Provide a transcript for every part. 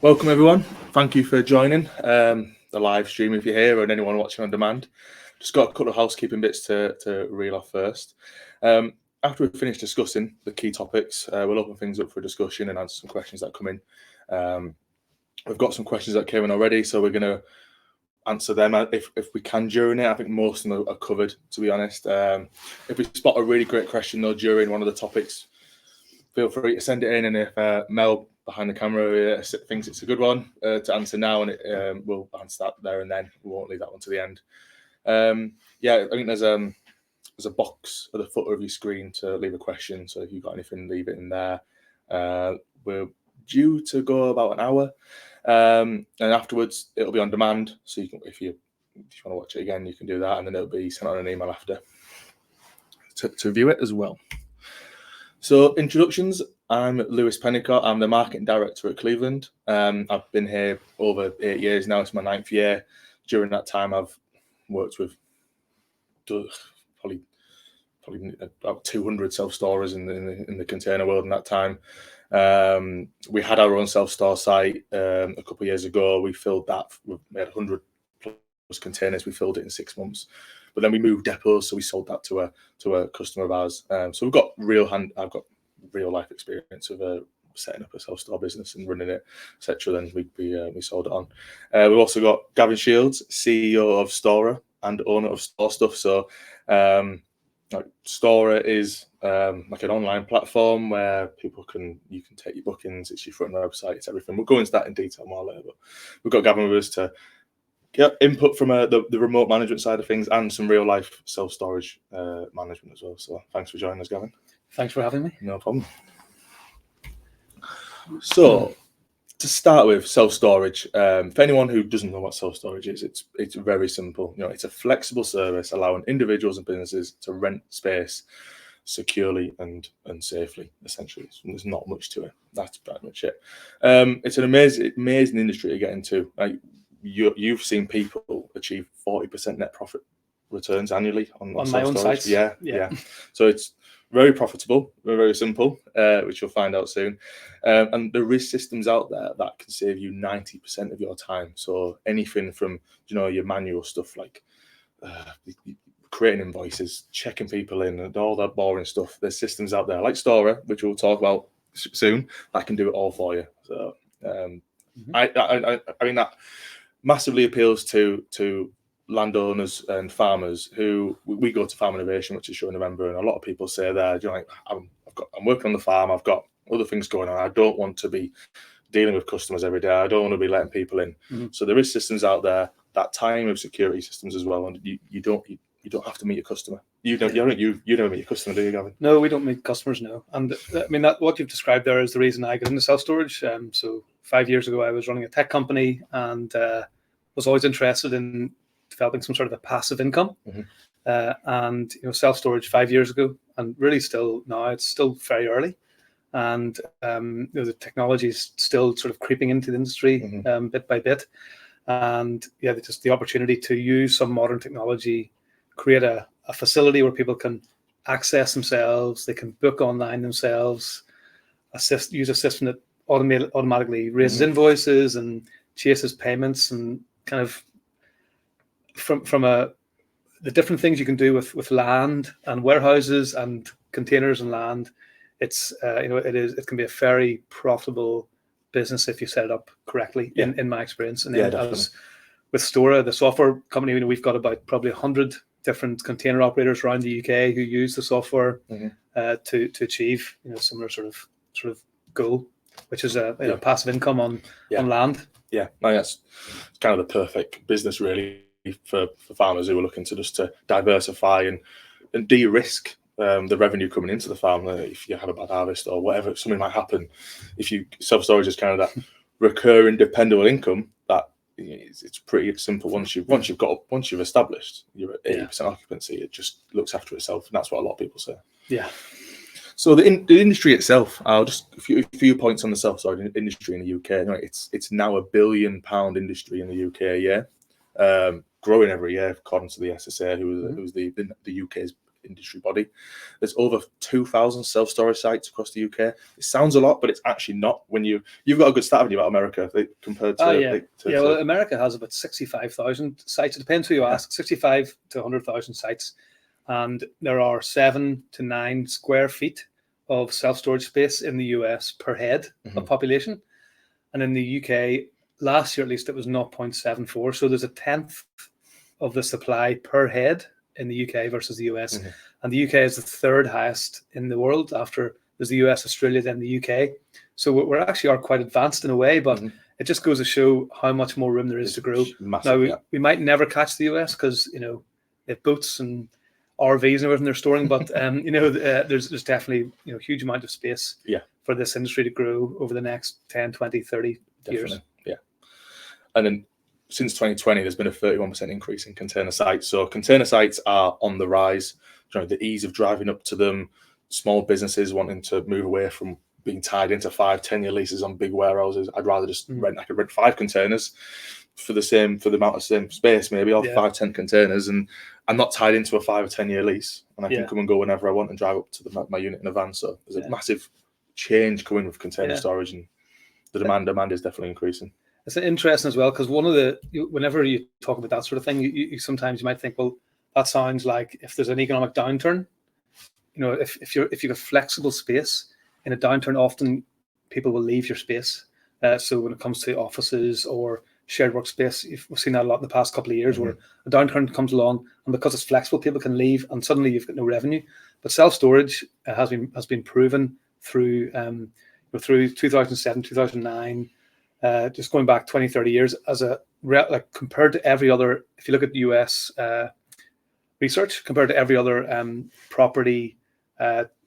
Welcome everyone. Thank you for joining the live stream if you're here, and anyone watching on demand. Just got a couple of housekeeping bits to reel off first. After we've finished discussing the key topics, we'll open things up for discussion and answer some questions that come in. We've got some questions that came in already, so we're going to answer them if we can during it. I think most of them are covered, to be honest. If we spot a really great question though during one of the topics, feel free to send it in, and if Mel behind the camera thinks it's a good one to answer now, and we'll answer that there and then. We won't leave that one to the end. I think there's a box at the footer of your screen to leave a question, so if you've got anything, leave it in there. We're due to go about an hour, and afterwards it'll be on demand, so you can, if you want to watch it again, you can do that, and then it'll be sent on an email after to view it as well. So introductions, I'm Lewis Pennicott. I'm the marketing director at Cleveland. I've been here over 8 years now. It's my 9th year. During that time, I've worked with probably about 200 self-storers in the container world in that time. We had our own self-store site a couple of years ago. We filled that. We had 100 plus containers. We filled it in 6 months. But then we moved depots, so we sold that to a customer of ours. So I've got real life experience of setting up a self-store business and running it, etc. Then we sold it on. We've also got Gavin Shields, CEO of Stora and owner of Store Stuff. So Stora is like an online platform where you can take your bookings. It's your front website. It's everything. We'll go into that in detail more later. But we've got Gavin with us to get input from the remote management side of things and some real life self-storage management as well. So thanks for joining us, Gavin. Thanks for having me. No problem. So to start with, self-storage. For anyone who doesn't know what self-storage is, it's very simple. It's a flexible service allowing individuals and businesses to rent space securely and safely. Essentially, there's not much to it. That's pretty much it. It's an amazing industry to get into. You've seen people achieve 40% net profit returns annually on my own sites. Yeah. So it's very profitable, very simple, which you'll find out soon. And there is systems out there that can save you 90% of your time. So anything from your manual stuff like creating invoices, checking people in, and all that boring stuff. There's systems out there like Stora, which we'll talk about soon, that can do it all for you. So I mean that massively appeals to landowners and farmers who we go to Farm Innovation, which is shown in November, and a lot of people say there, I'm working on the farm, I've got other things going on, I don't want to be dealing with customers every day, I don't want to be letting people in. So there is systems out there, that time of security systems as well, and you don't have to meet your customer. You never meet your customer, do you, Gavin? No, we don't meet customers, no. And I mean, that what you've described there is the reason I got into self-storage. So 5 years ago, I was running a tech company and was always interested in developing some sort of a passive income. And self-storage 5 years ago, and really still now, it's still very early. And the technology is still sort of creeping into the industry bit by bit. And just the opportunity to use some modern technology, create a facility where people can access themselves, they can book online themselves, use a system that automatically raises invoices and chases payments, and kind of from the different things you can do with land and warehouses and containers and land. It's it can be a very profitable business if you set it up correctly, in my experience. And then as with Stora, the software company, we've got about probably 100 different container operators around the UK who use the software to achieve similar sort of goal, which is a passive income on land. Yeah, that's kind of the perfect business really for farmers who are looking to diversify and de-risk the revenue coming into the farm. If you have a bad harvest or whatever, something might happen. If you self-storage is kind of that recurring dependable income, that it's pretty simple. Once you've established you're at 80% occupancy, it just looks after itself, and that's what a lot of people say. Yeah. So the industry itself, I'll just a few points on the self-storage industry in the UK. It's now £1 billion industry in the UK a year, growing every year according to the SSA, who's the UK's industry body. There's over 2,000 self-storage sites across the UK. It sounds a lot, but it's actually not. When you've got a good stat about America compared to Well, America has about 65,000 sites. It depends who you ask. 65 to 100,000 sites, and there are 7 to 9 square feet of self-storage space in the US per head of population, and in the UK last year at least it was 0.74. So there's a tenth of the supply per head in the UK versus the US, and the UK is the third highest in the world after there's the US, Australia, then the UK. So we're actually quite advanced in a way, but it just goes to show how much more room there is to grow. Massive, now we might never catch the US because they have boats and RVs and everything they're storing, but there's definitely huge amount of space for this industry to grow over the next 10, 20, 30 years. Yeah. And then since 2020, there's been a 31% increase in container sites. So container sites are on the rise. The ease of driving up to them, small businesses wanting to move away from being tied into 5-10 year leases on big warehouses. I'd rather just rent. I could rent 5 containers for the amount of same space, maybe, or 5-10 containers, and I'm not tied into a 5 or 10 year lease, and I can come and go whenever I want and drive up to my unit in a van. So there's a massive change coming with container storage, and the demand is definitely increasing. It's interesting as well, because whenever you talk about that sort of thing, you sometimes you might think, well, that sounds like if there's an economic downturn, if you've got flexible space in a downturn, often people will leave your space. So when it comes to offices or shared workspace, we've seen that a lot in the past couple of years, where a downturn comes along, and because it's flexible, people can leave, and suddenly you've got no revenue. But self-storage has been proven through 2007, 2009. Just going back 20, 30 years, compared to every other, if you look at the US research, compared to every other property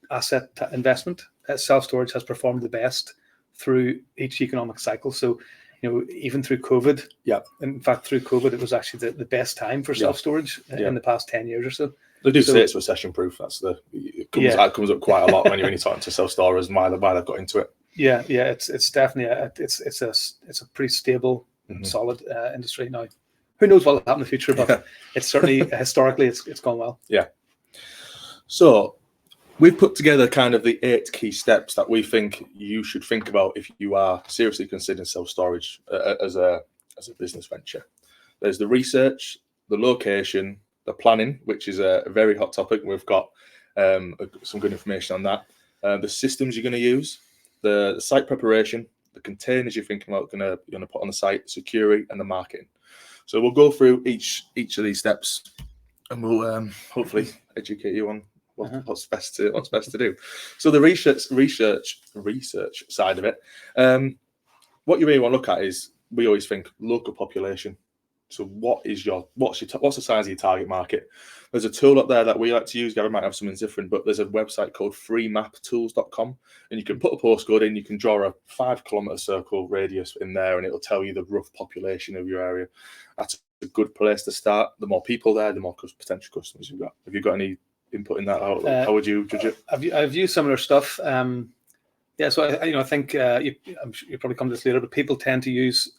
asset investment, self-storage has performed the best through each economic cycle. So, even through COVID, in fact, through COVID, it was actually the best time for self-storage in the past 10 years or so. They do say it's recession-proof. That comes up quite a lot when you're talking to self-storers and why they've got into it. Yeah, it's definitely it's a pretty stable, solid industry now. Who knows what will happen in the future, but it's certainly historically it's gone well. Yeah. So we've put together kind of the 8 key steps that we think you should think about if you are seriously considering self-storage as a business venture. There's the research, the location, the planning, which is a very hot topic. We've got some good information on that. The systems you're going to use, the site preparation, the containers you're thinking about going to put on the site, security, and the marketing. So we'll go through each of these steps, and we'll hopefully educate you on what's best to do. So the research side of it, what you really want to look at is, we always think local population. So what's the size of your target market? There's a tool up there that we like to use. Gavin might have something different, but there's a website called freemapptools.com, and you can put a postcode in. You can draw a 5-kilometer circle radius in there, and it'll tell you the rough population of your area. That's a good place to start. The more people there, the more potential customers you've got. Have you got any input in that? How would you judge it? I've used similar stuff. So I think you probably come to this later, but people tend to use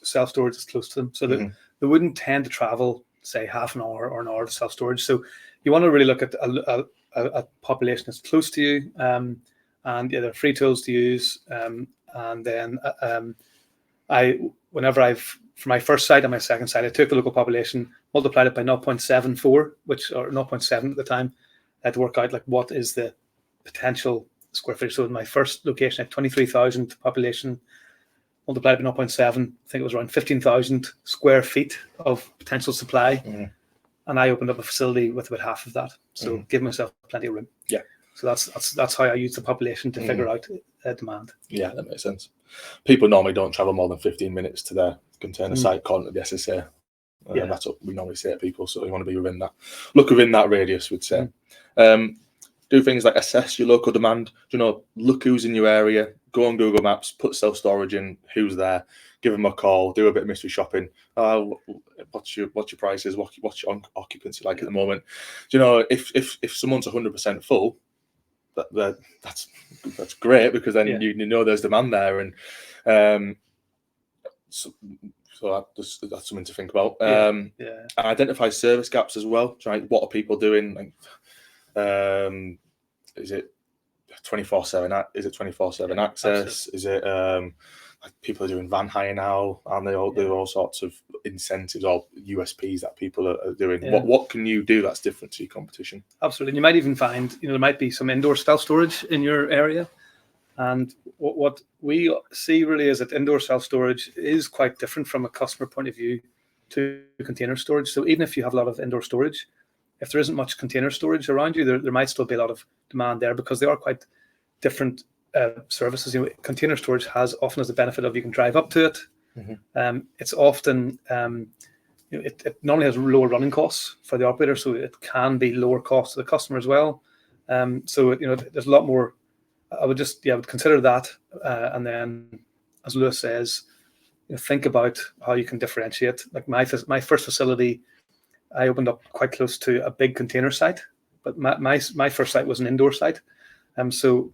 self-storage as close to them, so that they wouldn't tend to travel, say, half an hour or an hour to self-storage. So you want to really look at a population that's close to you, and there are free tools to use. And then for my first site and my second site, I took the local population, multiplied it by 0.74, or 0.7 at the time, to work out what is the potential square footage. So in my first location, I had 23,000 population, multiplied by 0.7. I think it was around 15,000 square feet of potential supply, and I opened up a facility with about half of that. So give myself plenty of room. Yeah. So that's how I use the population to figure out demand. Yeah, that makes sense. People normally don't travel more than 15 minings to their container site according to the SSA. That's what we normally say to people. So you want to be within that. Look within that radius, we'd say. Do things like assess your local demand. Look who's in your area. Go on Google Maps, put self-storage in, who's there, give them a call, do a bit of mystery shopping. What's your prices? What's your occupancy like at the moment? If someone's 100% full, that's great, because then you know there's demand there, and So that's something to think about. Yeah. Identify service gaps as well. Right, what are people doing? Like, is it 24/7? Is it 24/7 access? Absolutely. Is it like people are doing van hire now, and there are all sorts of incentives or USPs that people are doing. Yeah. What can you do that's different to your competition? Absolutely. And you might even find, there might be some indoor self-storage in your area. And what we see really is that indoor self-storage is quite different from a customer point of view to container storage. So even if you have a lot of indoor storage, if there isn't much container storage around you, there might still be a lot of demand there, because they are quite different services. Container storage often has the benefit of you can drive up to it. It's often it normally has lower running costs for the operator, so it can be lower cost to the customer as well. So there's a lot more. I would consider that, and then, as Lewis says, think about how you can differentiate. Like my first facility, I opened up quite close to a big container site, but my first site was an indoor site. So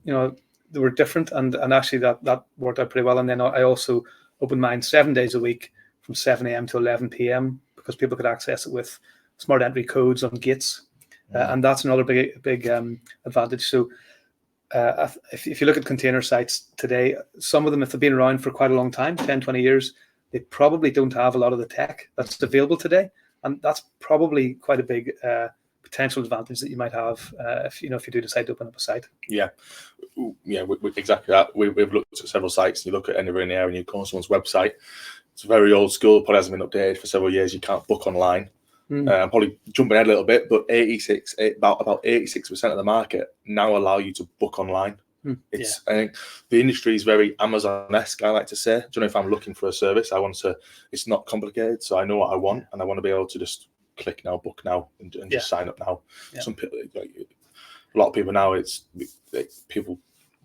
they were different, and actually that worked out pretty well. And then I also opened mine 7 days a week from 7 a.m. to 11 p.m. because people could access it with smart entry codes on gates, and that's another big advantage. So if you look at container sites today, some of them, if they've been around for quite a long time, 10, 20 years, they probably don't have a lot of the tech that's available today. And that's probably quite a big potential advantage that you might have if you do decide to open up a site. Yeah, exactly that. We've looked at several sites. You look at anywhere in the area and you go on someone's website. It's very old school, probably hasn't been updated for several years. You can't book online. I'm probably jumping ahead a little bit, but about 86% of the market now allow you to book online. I think the industry is very Amazon-esque, I like to say. Do you know, if I'm looking for a service, it's not complicated, so I know what I want, and I want to be able to just click now, book now, and just sign up now. Some people, a lot of people now, people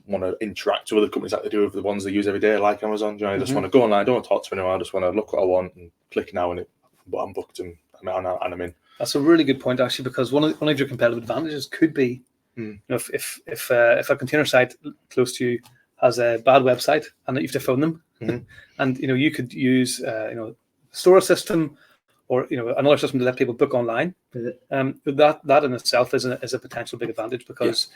want to interact with other companies like they do with the ones they use every day, like Amazon. Do you know, I just want to go online, I don't want to talk to anyone, I just want to look what I want and click now, and I'm booked and I'm in. That's a really good point, actually, because one of your competitive advantages could be, if a container site close to you has a bad website and you have to phone them, and you could use a storage system or another system to let people book online. That in itself is a potential big advantage, because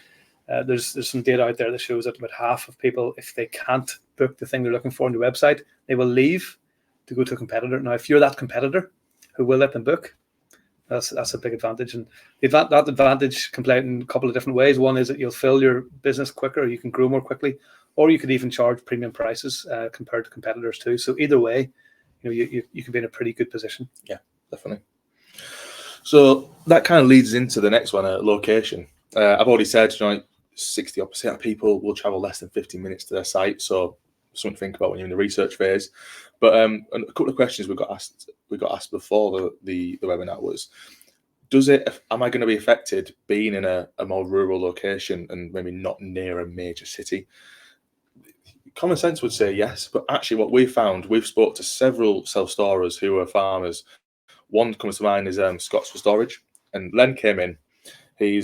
there's some data out there that shows that about half of people, if they can't book the thing they're looking for on the website, they will leave to go to a competitor. Now, if you're that competitor who will let them book, that's a big advantage. And that advantage can play out in a couple of different ways. One is that you'll fill your business quicker, you can grow more quickly, or you could even charge premium prices compared to competitors too. So either way, you could be in a pretty good position. Yeah, definitely. So that kind of leads into the next one, location. I've already said, 60% of people will travel less than 15 minutes to their site. So something to think about when you're in the research phase. But a couple of questions we got asked before the webinar was, am I going to be affected being in a more rural location and maybe not near a major city? Common sense would say yes, but actually what we've found, we've spoke to several self-storers who are farmers. One comes to mind is Scott's for Storage, and Len came in. He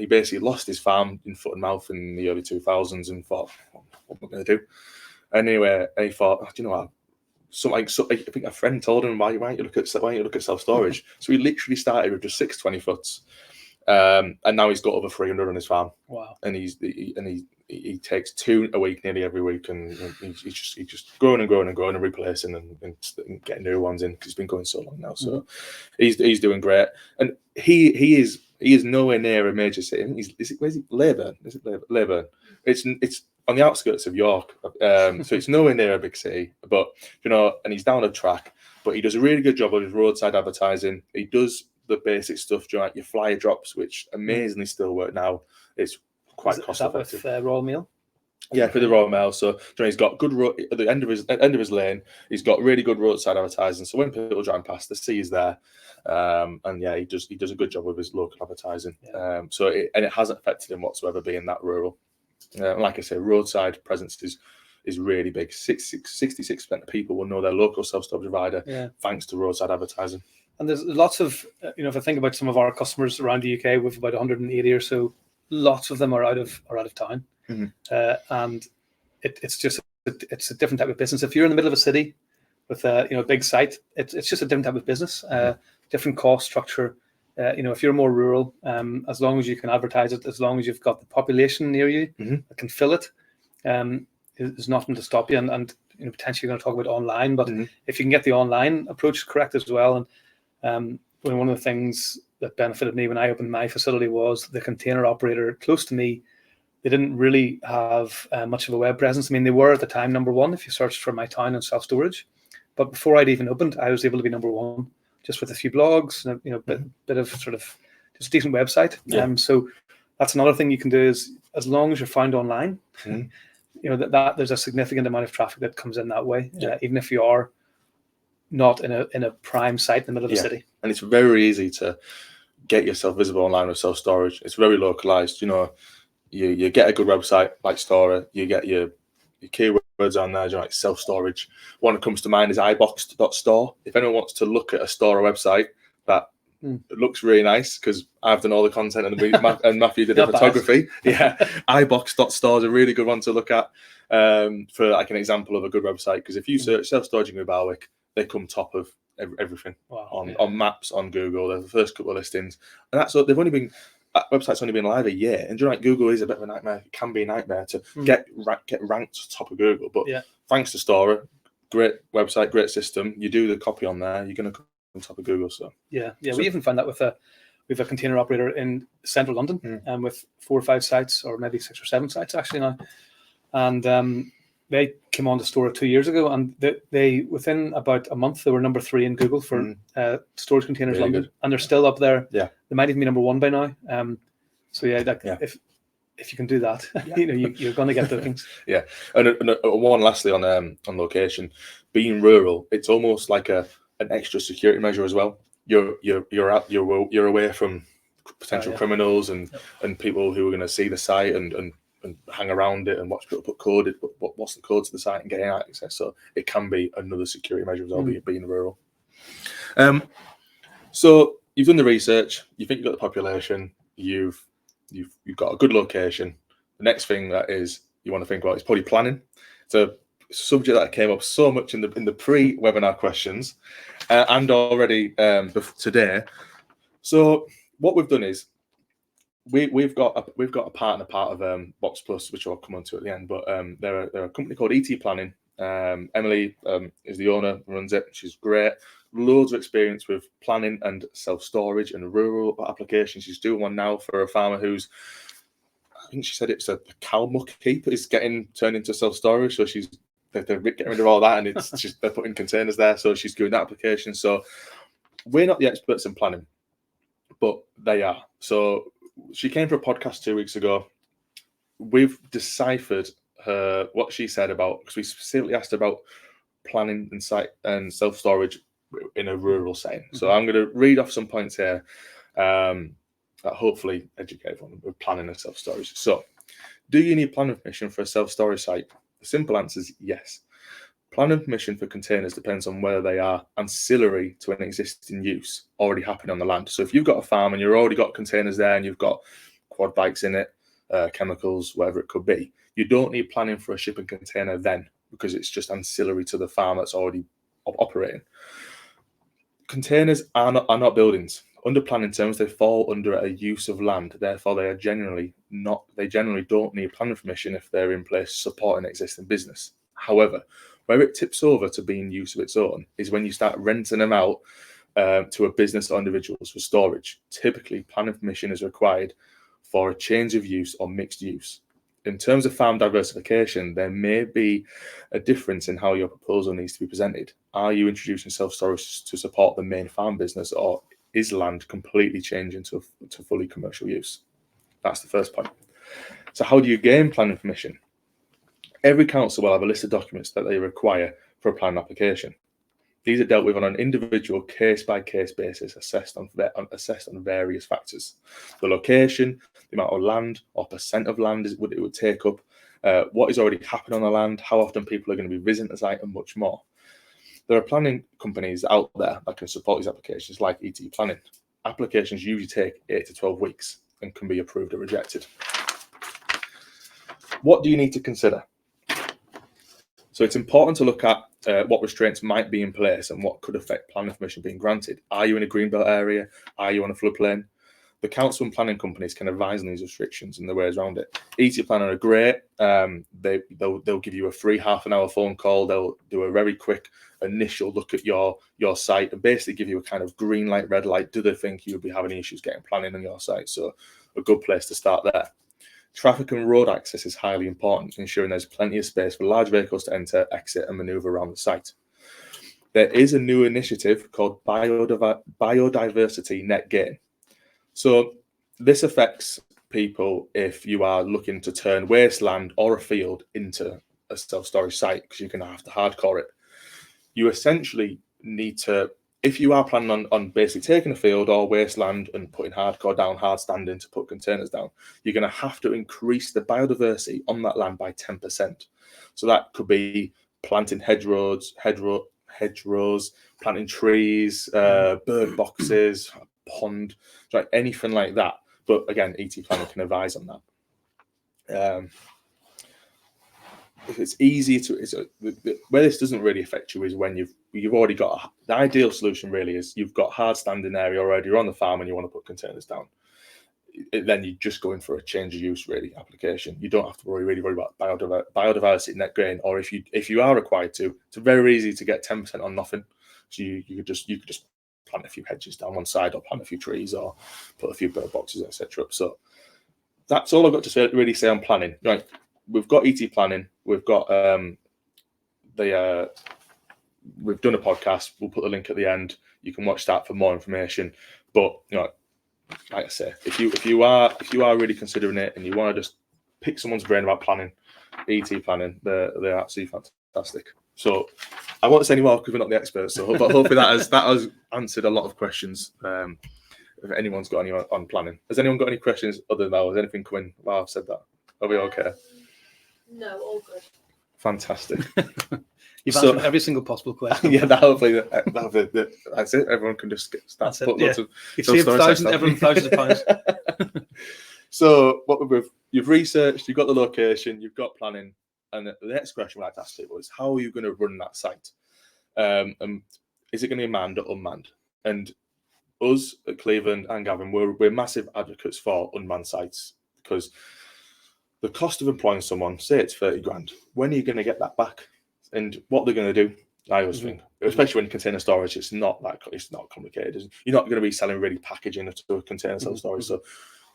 basically lost his farm in foot and mouth in the early 2000s and thought, what am I going to do? Anyway, he thought, do you know what? I think a friend told him, why don't you look at self-storage? So he literally started with just 6 20-foots, and now he's got over 300 on his farm. Wow! And he takes 2 a week nearly every week, and he's just growing and replacing and getting new ones in, because he's been going so long now. So he's doing great, and he is nowhere near a major city. I think where's he? Leyburn? Is it Leyburn? It's on the outskirts of York, so it's nowhere near a big city. But and he's down a track, but he does a really good job of his roadside advertising. He does the basic stuff, your flyer drops, which amazingly still work now. It's quite cost effective. Is that with Royal Mail? Yeah, for the Royal Mail. So he's got good at the end of his lane. He's got really good roadside advertising. So when people drive past, they see he's there. And yeah, he does a good job with his local advertising. Yeah. So it hasn't affected him whatsoever being that rural. Like I say, roadside presence is really big. 66% of people will know their local self-storage provider thanks to roadside advertising. And there's lots of, if I think about some of our customers around the UK, with about 180 or so, lots of them are out of town, and it's a different type of business. If you're in the middle of a city, with a big site, it's just a different type of business, different cost structure. If you're more rural, as long as you can advertise it, as long as you've got the population near you that can fill it, there's nothing to stop you. And potentially you're going to talk about online, but if you can get the online approach correct as well. And one of the things that benefited me when I opened my facility was the container operator close to me. They didn't really have much of a web presence. I mean, they were at the time number one if you searched for my town and self-storage. But before I'd even opened, I was able to be number one just with a few blogs and a bit of sort of just a decent website. So that's another thing you can do is, as long as you're found online, that there's a significant amount of traffic that comes in that way, even if you are not in a prime site in the middle of the city. And it's very easy to get yourself visible online with self-storage. It's very localized. You get a good website like Stora, you get your keywords on there, like self-storage. One that comes to mind is iBox.store. If anyone wants to look at a Stora website that looks really nice, because I've done all the content and Matthew did the photography. iBox.store is a really good one to look at for like an example of a good website, because if you search self-storage in Barwick, they come top of everything on maps, on Google. They're the first couple of listings, and that's they've only been. That website's only been live a year, and Google is a bit of a nightmare. It can be a nightmare to get ranked top of Google. But thanks to Stora, great website, great system. You do the copy on there, you're going to come on top of Google. So we even found that we have a container operator in central London, with 4 or 5 sites, or maybe 6 or 7 sites actually now, and they came on to Stora 2 years ago, and they within about a month they were number 3 in Google for storage containers London, good. And they're still up there. They might even be number 1 by now. If you can do that, you're going to get bookings. And one lastly on location, being rural, it's almost like an extra security measure as well. You're away from potential criminals and people who are going to see the site and hang around it and watch people put code, what's the code to the site and getting access. So it can be another security measure as well, being rural. So you've done the research, you think you've got the population, you've got a good location. The next thing that is you want to think about is probably planning. It's a subject that came up so much in the pre-webinar questions and already today. So what we've done is we've got a partner part of Box Plus, which I'll come on to at the end. But they're a company called ET Planning. Emily is the owner, runs it. She's great. Loads of experience with planning and self-storage and rural applications. She's doing one now for a farmer who's, I think she said it's a cow muck heap is getting turned into self-storage. So they're getting rid of all that, and it's just they're putting containers there. So she's doing that application. So we're not the experts in planning, but they are. So she came for a podcast 2 weeks ago. We've deciphered what she said about, because we specifically asked about planning and site and self-storage in a rural setting. So I'm going to read off some points here that hopefully educate everyone with planning and self-storage. So, do you need planning permission for a self-storage site? The simple answer is yes. Planning permission for containers depends on whether they are ancillary to an existing use already happening on the land. So if you've got a farm and you've already got containers there and you've got quad bikes in it, chemicals, whatever it could be, you don't need planning for a shipping container then, because it's just ancillary to the farm that's already operating. Containers are not buildings. Under planning terms, they fall under a use of land. Therefore, they generally don't need planning permission if they're in place supporting existing business. However, where it tips over to being use of its own is when you start renting them out to a business or individuals for storage. Typically, planning permission is required for a change of use or mixed use. In terms of farm diversification, there may be a difference in how your proposal needs to be presented. Are you introducing self-storage to support the main farm business, or is land completely changing to fully commercial use? That's the first point. So how do you gain planning permission? Every council will have a list of documents that they require for a planning application. These are dealt with on an individual case-by-case basis, assessed on various factors. The location, the amount of land or percent of land it would take up, what is already happening on the land, how often people are going to be visiting the site, and much more. There are planning companies out there that can support these applications, like ET Planning. Applications usually take 8 to 12 weeks and can be approved or rejected. What do you need to consider? So it's important to look at what restraints might be in place and what could affect planning permission being granted. Are you in a greenbelt area? Are you on a floodplain? The council and planning companies can advise on these restrictions and the ways around it. Easy Planner are great. They'll give you a free half-an-hour phone call. They'll do a very quick initial look at your site and basically give you a kind of green light, red light. Do they think you'll be having issues getting planning on your site? So a good place to start there. Traffic and road access is highly important, ensuring there's plenty of space for large vehicles to enter, exit, and manoeuvre around the site. There is a new initiative called Biodiversity Net Gain. So this affects people if you are looking to turn wasteland or a field into a self-storage site, because you're going to have to hardcore it. You essentially need to, if you are planning on basically taking a field or wasteland and putting hardcore down, hard standing to put containers down, you're going to have to increase the biodiversity on that land by 10%. So that could be planting hedgerows, planting trees, bird boxes, pond, like anything like that. But again, ET Planner can advise on that. If it's easy to, where this doesn't really affect you is when you've already got the ideal solution. Really is you've got hard standing area already. You're on the farm and you want to put containers down. Then you just go in for a change of use really application. You don't have to really worry about biodiversity net gain. Or if you are required to, it's very easy to get 10% on nothing. So you could just plant a few hedges down one side, or plant a few trees, or put a few bird boxes, etc. So that's all I've got to really say on planning. Right, we've got ET Planning, we've got we've done a podcast. We'll put the link at the end. You can watch that for more information. But like I say, if you are really considering it and you want to just pick someone's brain about planning, ET Planning, they're absolutely fantastic. So I won't say any more because we're not the experts. So, but hopefully that has answered a lot of questions. If anyone's got any on planning, has anyone got any questions other than that? Has anything coming while I've said that? Are we okay? No, all good. Fantastic. You've answered every single possible question. Yeah, hopefully that's it. Everyone can just start putting lots of. You've saved thousands of pounds. So you've researched, you've got the location, you've got planning. And the next question we'd like to ask people is, how are you going to run that site? Is it going to be manned or unmanned? And us at Cleveland and Gavin, we're massive advocates for unmanned sites, because the cost of employing someone, say it's 30 grand, when are you going to get that back? And what they're going to do, I always think, especially when container storage, it's not complicated. You're not going to be selling really packaging to a container self-storage. So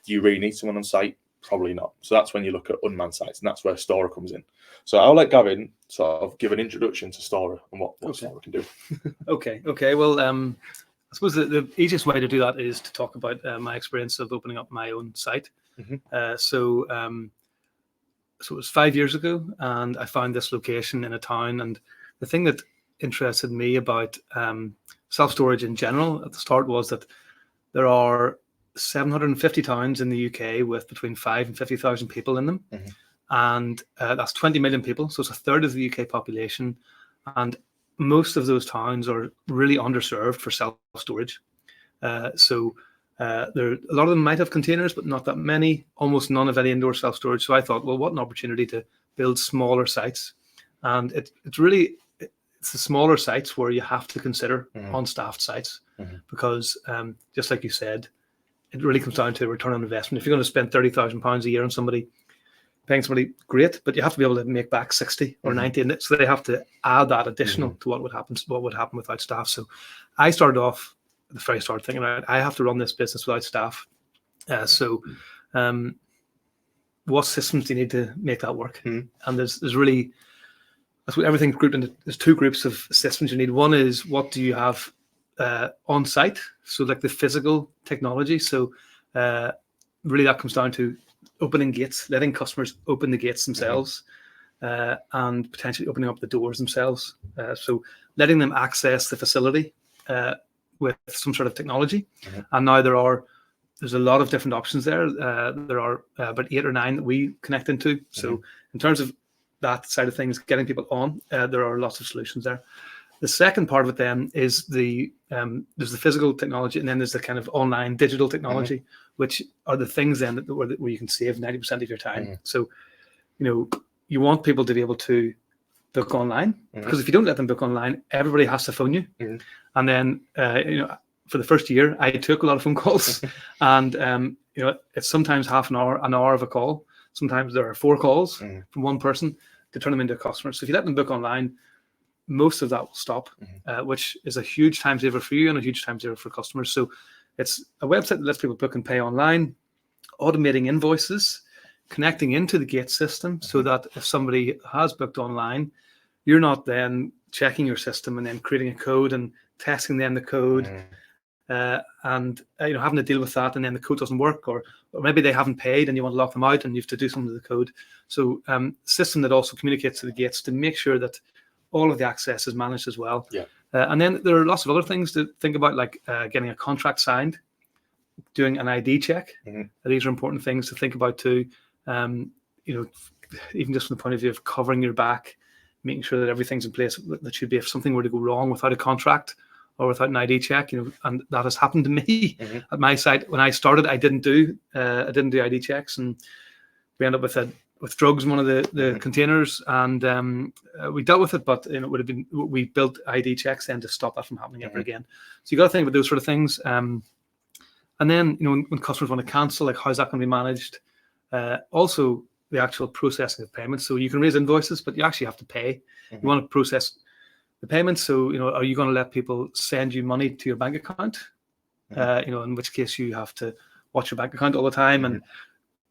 do you really need someone on site? Probably not. So that's when you look at unmanned sites, and that's where Stora comes in. So I'll let Gavin sort of give an introduction to Stora and what Stora can do. Okay. Well, I suppose the easiest way to do that is to talk about my experience of opening up my own site. So it was 5 years ago, and I found this location in a town. And the thing that interested me about self-storage in general at the start was that there are 750 towns in the UK with between 5 and 50,000 people in them. And that's 20 million people. So it's a third of the UK population. And most of those towns are really underserved for self-storage. So a lot of them might have containers, but not that many, almost none of any indoor self-storage. So I thought, well, what an opportunity to build smaller sites. And it's the smaller sites where you have to consider unstaffed sites, because just like you said, it really comes down to a return on investment. If you're going to spend £30,000 a year on paying somebody, great, but you have to be able to make back 60 or 90, and so they have to add that additional to what would happen without staff. So I started off at the very start thinking, I have to run this business without staff. So what systems do you need to make that work? And there's really, everything's grouped into, there's two groups of systems you need. One is, what do you have on site? So like the physical technology. So really that comes down to opening gates, letting customers open the gates themselves, and potentially opening up the doors themselves. So letting them access the facility with some sort of technology. And now there's a lot of different options there. There are about 8 or 9 that we connect into. So in terms of that side of things, getting people on, there are lots of solutions there. The second part of it then is there's the physical technology, and then there's the kind of online digital technology, which are the things then where you can save 90% of your time. So, you want people to be able to book online, because if you don't let them book online, everybody has to phone you. And then, for the first year, I took a lot of phone calls, and it's sometimes half an hour of a call. Sometimes there are 4 calls from one person to turn them into a customer. So if you let them book online, most of that will stop, which is a huge time saver for you and a huge time saver for customers. So it's a website that lets people book and pay online, automating invoices, connecting into the gate system, so that if somebody has booked online, you're not then checking your system and then creating a code and testing them the code, and having to deal with that, and then the code doesn't work, or maybe they haven't paid and you want to lock them out and you have to do something to the code. So system that also communicates to the gates to make sure that all of the access is managed as well. And then there are lots of other things to think about, like getting a contract signed, doing an ID check. These are important things to think about too. Even just from the point of view of covering your back, making sure that everything's in place that should be, if something were to go wrong without a contract or without an ID check, and that has happened to me at my site. When I started, I didn't do ID checks, and we ended up with drugs in one of the containers, and we dealt with it, but it would have been, we built ID checks then to stop that from happening ever again. So you got to think about those sort of things. And then when customers want to cancel, like how's that going to be managed? Also the actual processing of payments. So you can raise invoices, but you actually have to pay. You want to process the payments. So are you going to let people send you money to your bank account? In which case you have to watch your bank account all the time and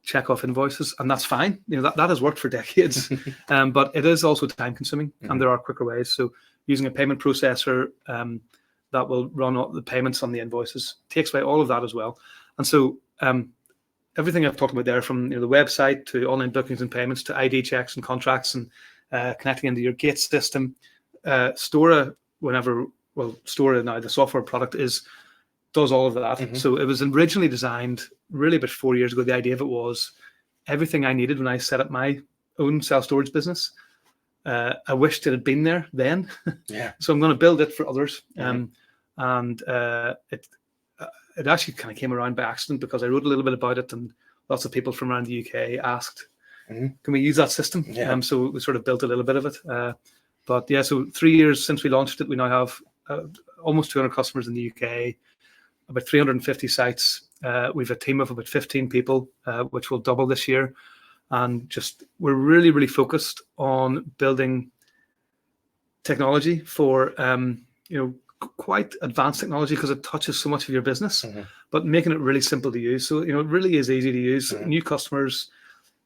check off invoices, and that's fine. That has worked for decades, but it is also time consuming, and there are quicker ways. So using a payment processor that will run all the payments on the invoices takes away all of that as well. And so everything I've talked about there, from the website to online bookings and payments to ID checks and contracts and connecting into your gate system, Stora now, the software product does all of that. So it was originally designed really about 4 years ago. The idea of it was everything I needed when I set up my own self-storage business. I wished it had been there then. So I'm going to build it for others. And it actually kind of came around by accident, because I wrote a little bit about it, and lots of people from around the UK asked, can we use that system? So we sort of built a little bit of it. But yeah, so 3 years since we launched it, we now have almost 200 customers in the UK, about 350 sites. We have a team of about 15 people, which will double this year. And we're really, really focused on building technology for, quite advanced technology, because it touches so much of your business, but making it really simple to use. So, it really is easy to use. New customers,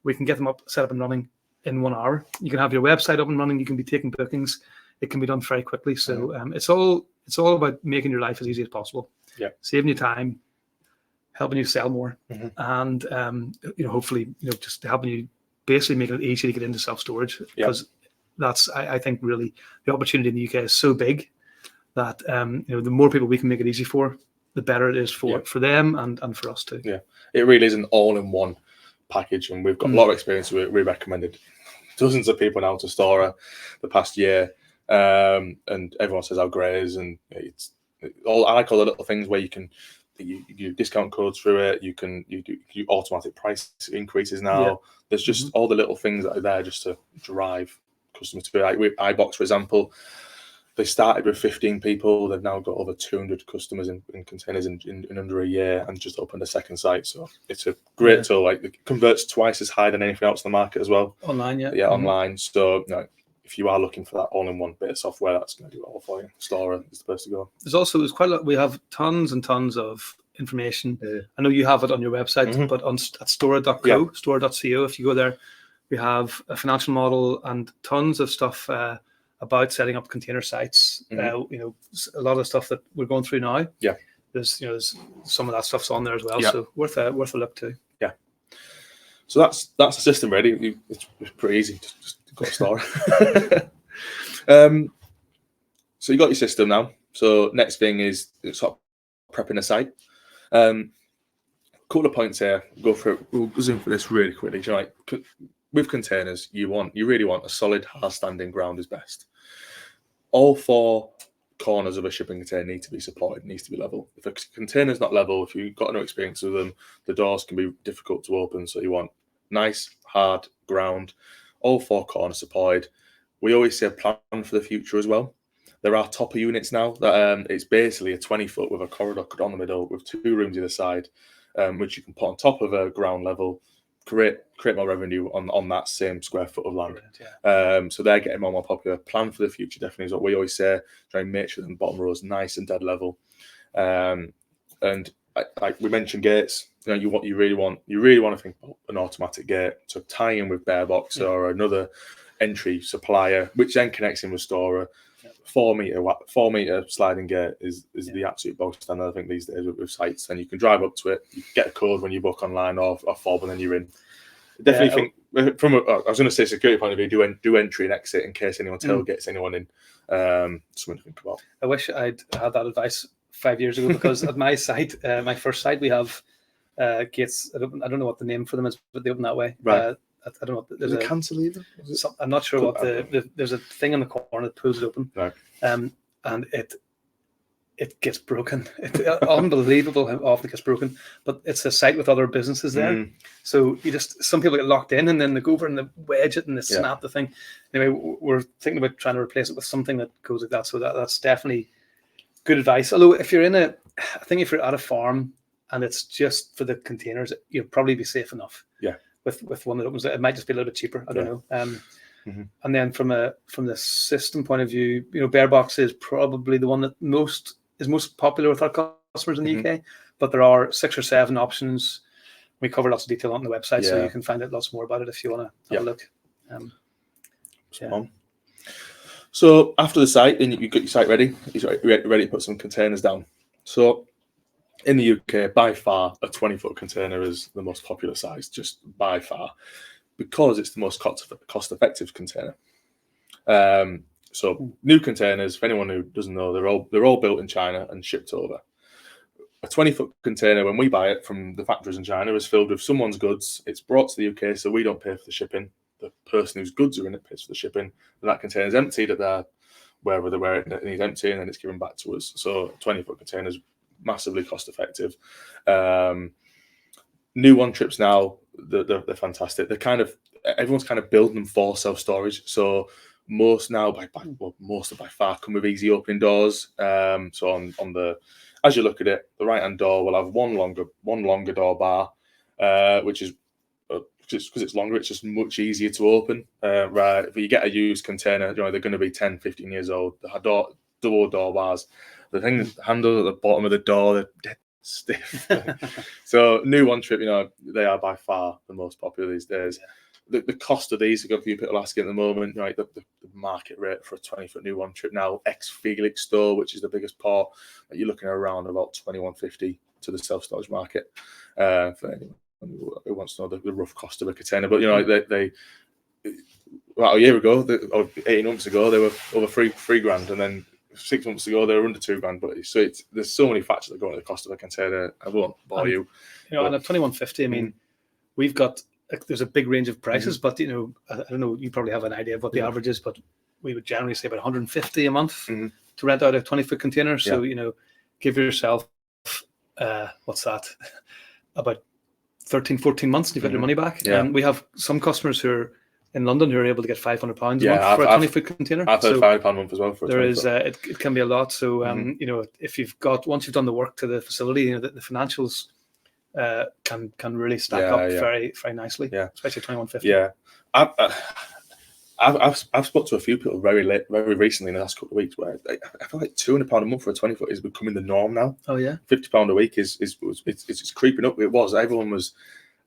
we can get them set up and running in 1 hour. You can have your website up and running. You can be taking bookings. It can be done very quickly. So it's all about making your life as easy as possible. Saving you time, helping you sell more, and hopefully just helping you basically making it easy to get into self-storage, because that's, I think, really the opportunity in the UK is so big that the more people we can make it easy for, the better it is for them and for us too. It really is an all-in-one package, and we've got a lot of experience with it. We recommended dozens of people now to Stora the past year, and everyone says how great it is, and it's all. I like all the little things where you discount codes through it. You do automatic price increases now. There's just all the little things that are there just to drive customers to it. Like with iBox, for example, they started with 15 people. They've now got over 200 customers in containers in under a year, and just opened a second site. So it's a great tool. Like, it converts twice as high than anything else in the market as well. Online, online. So if you are looking for that all-in-one bit of software, that's going to do it all for you. Stora is the place to go. There's quite a lot. We have tons and tons of information. I know you have it on your website, but at stora.co, stora.co, if you go there, we have a financial model and tons of stuff about setting up container sites. A lot of stuff that we're going through now. There's some of that stuff's on there as well. So worth a look too. So that's the system ready. It's pretty easy. Just go to Stora. So you got your system now. So next thing is sort of prepping a site. Couple of points here. We'll zoom for this really quickly. With containers, you really want a solid, hard-standing ground is best. All 4 corners of a shipping container need to be supported, needs to be level. If a container's not level, if you've got no experience with them, the doors can be difficult to open. So you want nice, hard ground, all 4 corners supported. we always say plan for the future as well. There are topper units now that it's basically a 20-foot with a corridor cut on the middle with 2 rooms either side, which you can put on top of a ground level, create more revenue on that same square foot of land. So they're getting more popular. Plan for the future definitely is what we always say. Try and make sure the bottom row is nice and dead level. And like we mentioned, gates. What you really want to think about an automatic gate to tie in with Barebox or another entry supplier, which then connects in with Storer. 4 meter sliding gate is the absolute bog standard, I think, these days with sites. And you can drive up to it, you get a code when you book online or fob, and then you're in. Definitely think from I was going to say security point of view, do entry and exit in case anyone tailgates anyone in. Something to think about. I wish I'd had that advice 5 years ago, because at my site, my first site, we have gates. I don't know what the name for them is, but they open that way. Right. I don't know. There's a cantilever. I'm not sure what there's a thing in the corner that pulls it open. Right. And it gets broken. It's unbelievable how often it gets broken. But it's a site with other businesses there, so some people get locked in, and then they go over and they wedge it and they snap the thing. Anyway, we're thinking about trying to replace it with something that goes like that. So that's definitely good advice. Although if you're I think if you're at a farm and it's just for the containers, you'll probably be safe enough. Yeah. With one that opens, it might just be a little bit cheaper. I don't know. And then from the system point of view, Barebox is probably the one that is most popular with our customers in the UK. But there are 6 or 7 options. We cover lots of detail on the website, so you can find out lots more about it if you want to have a look. So after the site, then you've got your site ready. You're ready to put some containers down. So in the UK, by far, a 20-foot container is the most popular size, just by far, because it's the most cost-effective container. So new containers, for anyone who doesn't know, they're all built in China and shipped over. A 20-foot container, when we buy it from the factories in China, is filled with someone's goods. It's brought to the UK, so we don't pay for the shipping. The person whose goods are in it pays for the shipping, and that container is emptied at wherever they're wearing it, and it's empty, and then it's given back to us. So 20-foot containers, massively cost effective. New one trips now, they're fantastic. Everyone's kind of building them for self-storage. So most now most by far come with easy opening doors. So on the, as you look at it, the right hand door will have one longer door bar, which is just because it's longer, it's just much easier to open. Right, if you get a used container, they're going to be 10, 15 years old. The double door bars, the handle at the bottom of the door, they're dead stiff. So new one trip, they are by far the most popular these days. The cost of these, I've got a few people asking at the moment, right? The market rate for a 20-foot new one trip now, ex Felix store, which is the biggest part, you're looking around about $2,150 to the self-storage market. For anyone who wants to know the rough cost of a container, but they about a year ago, or 18 months ago, they were over three grand, and then 6 months ago they were under $2,000. But there's so many factors that go into the cost of a container. I won't bore you. And at $2,150, I mean, we've got there's a big range of prices, but I don't know. You probably have an idea of what the average is, but we would generally say about $150 a month to rent out a 20-foot container. So give yourself what's that? About 13, 14 months, and you've got your money back. Yeah. And we have some customers who are in London who are able to get £500 a month for a 20-foot container. I've heard £500 a month as well for a 20-foot. There is it can be a lot. So if once you've done the work to the facility, the financials can really stack up very, very nicely. Yeah, especially $2,150. Yeah, I've spoken to a few people very recently in the last couple of weeks where I feel like £200 a month for a 20-foot is becoming the norm now. Oh yeah, £50 a week is creeping up. Everyone was,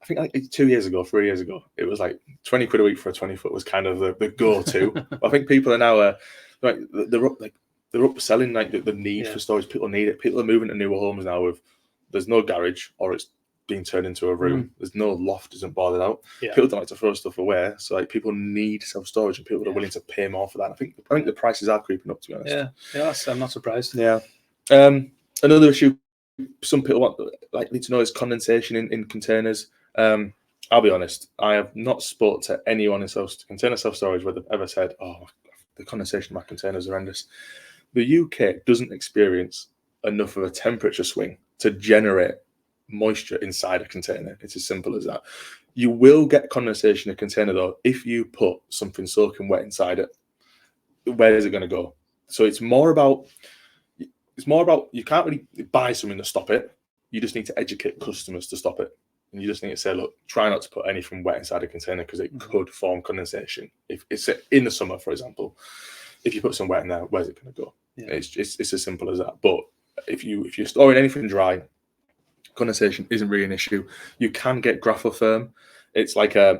I think, like 3 years ago, it was like 20 quid a week for a 20-foot was kind of the go-to. I think people are now they're upselling the need for storage. People need it. People are moving to newer homes now there's no garage, or it's being turned into a room. There's no loft, isn't boarded out. People don't like to throw stuff away, so people need self-storage, and people are willing to pay more for that. I think the prices are creeping up, to be honest. I'm not surprised. Another issue some people need to know is condensation in containers. I'll be honest, I have not spoke to anyone in container self-storage where they've ever said, "Oh, the condensation in my container is horrendous." The UK doesn't experience enough of a temperature swing to generate moisture inside a container. It's as simple as that. You will get condensation in a container though if you put something soaking wet inside it. where is it going to go? So it's more about you can't really buy something to stop it. You just need to educate customers to stop it. And you just need to say, look, try not to put anything wet inside a container because it could form condensation. If it's in the summer, for example, if you put some wet in there, where's it going to go? Yeah. It's as simple as that. But if you're storing anything dry, condensation isn't really an issue. You can get Graphotherm. It's like a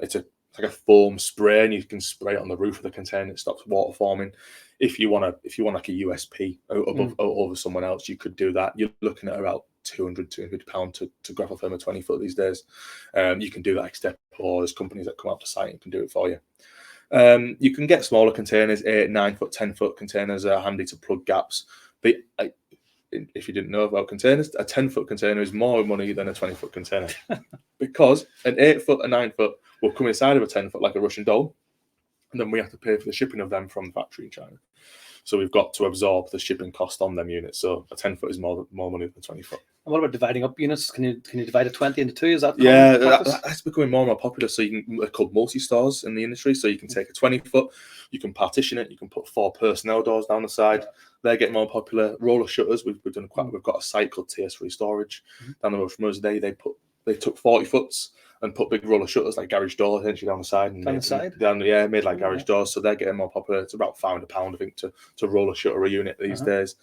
foam spray, and you can spray it on the roof of the container. It stops water forming. If you want like a USP over someone else, you could do that. You're looking at about £200 to Graphotherm a 20 foot these days. You can do that except or there's companies that come out to site and can do it for you. You can get smaller containers, 8, 9 foot, 10 foot containers are handy to plug gaps. But if you didn't know about containers, a 10 foot container is more money than a 20 foot container because an 8 foot, a 9 foot will come inside of a 10 foot like a Russian doll, and then we have to pay for the shipping of them from the factory in China. So we've got to absorb the shipping cost on them units. So a 10 foot is more money than 20 foot. And what about dividing up units? Can you divide a 20 into 2? Is that that's becoming more and more popular. So they're called multi-stores in the industry. So you can take a 20 foot, you can partition it, you can put 4 personnel doors down the side. Yeah. They're getting more popular. Roller shutters, we've got a site called TS3 Storage down the road from us. They took 40 foots and put big roller shutters like garage doors essentially down the side. Made like garage doors. So they're getting more popular. It's about £500, I think, to roll a shutter a unit these days.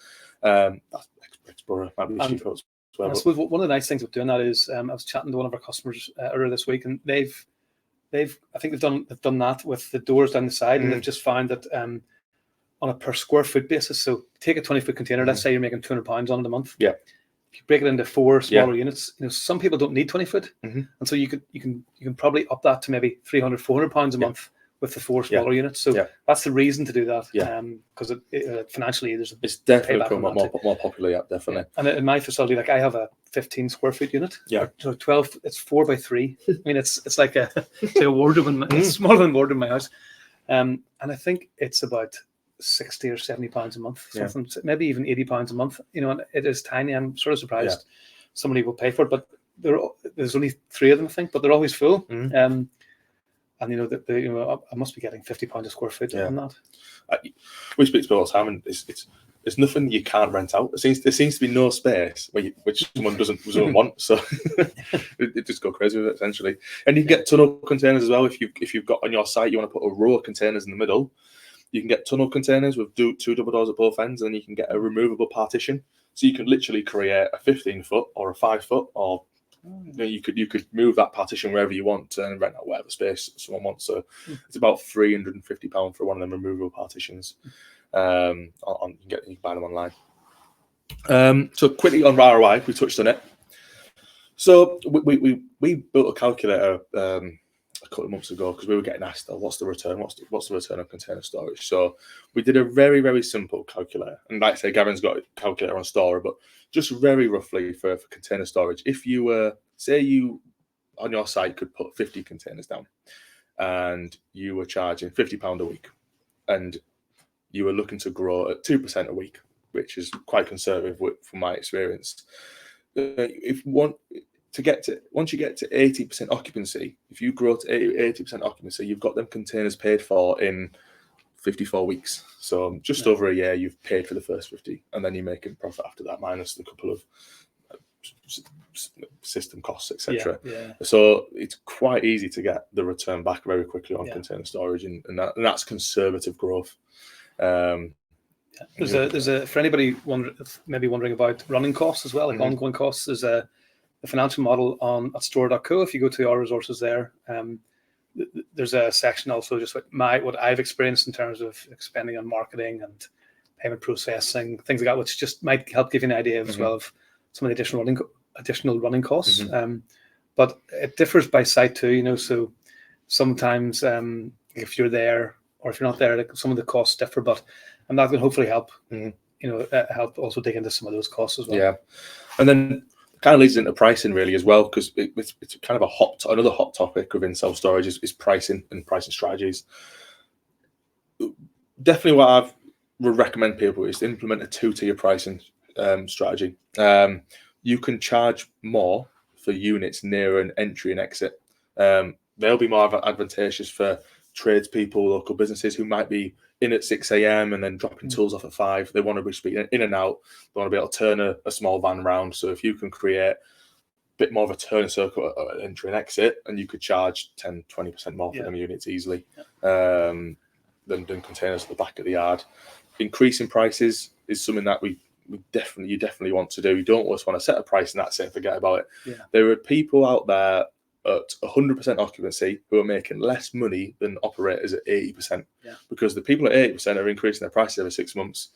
Explorer might be cheaper as well. I suppose one of the nice things with doing that is I was chatting to one of our customers earlier this week, and I think they've done that with the doors down the side, and they've just found that on a per square foot basis. So take a 20 foot container. Let's say you're making £200 on it a month. Yeah. If you break it into 4 smaller units, some people don't need 20 foot, and so you can probably up that to maybe £300, £400 a month with the 4 smaller units. So that's the reason to do that. Because financially, it's definitely become more popular. Yeah, definitely. And in my facility, like I have a 15 square foot unit. Yeah. So 12. It's 4 by 3. I mean, it's like a wardrobe. It's smaller than wardrobe in my house. And I think it's about £60 or £70 a month, something, maybe even £80 a month. And it is tiny. I'm sort of surprised somebody will pay for it, but there's only 3 of them, I think, but they're always full. And I must be getting £50 a square foot on that. We speak to people all the time, and it's nothing you can't rent out. There seems to be no space which someone doesn't want, so it just go crazy with it essentially. And you can get tunnel containers as well. If you've got on your site, you want to put a row of containers in the middle. You can get tunnel containers with 2 double doors at both ends, and you can get a removable partition. So you can literally create a 15 foot or a 5 foot, or you could move that partition wherever you want and rent out whatever space someone wants. So it's about £350 for one of them removable partitions. You can buy them online. So quickly on ROI, we touched on it. So we built a calculator a couple of months ago because we were getting asked, what's the return? What's the return of container storage? So we did a very, very simple calculator. And like I say, Gavin's got a calculator on Stora, but just very roughly for container storage, if you were, say you on your site could put 50 containers down and you were charging £50 a week and you were looking to grow at 2% a week, which is quite conservative from my experience. Once you get to 80% occupancy, if you grow to 80% occupancy, you've got them containers paid for in 54 weeks. So just over a year, you've paid for the first 50, and then you're making profit after that, minus the couple of system costs, etc. So it's quite easy to get the return back very quickly on container storage, and that's conservative growth. There's a for anybody wondering about running costs as well, like ongoing costs. There's a financial model at store.co. If you go to our resources there, there's a section also just what I've experienced in terms of spending on marketing and payment processing, things like that, which just might help give you an idea as well of some of the additional running costs. But it differs by site too, so sometimes if you're there or if you're not there, some of the costs differ, and that will hopefully help, help also dig into some of those costs as well. Yeah. And then kind of leads into pricing really as well, because it's kind of another hot topic within self-storage is pricing and pricing strategies. Definitely what I would recommend people is to implement a 2-tier pricing strategy. You can charge more for units near an entry and exit. They'll be more advantageous for tradespeople, local businesses who might be in at 6 a.m. and then dropping tools off at 5. They want to be in and out. They want to be able to turn a small van around. So if you can create a bit more of a turn circle at entry and exit, and you could charge 10, 20% more for them units easily than containers at the back of the yard. Increasing prices is something that you definitely want to do. You don't always want to set a price and that's it, forget about it. Yeah. There are people out there at 100% occupancy who are making less money than operators at 80%, because the people at 80% are increasing their prices every 6 months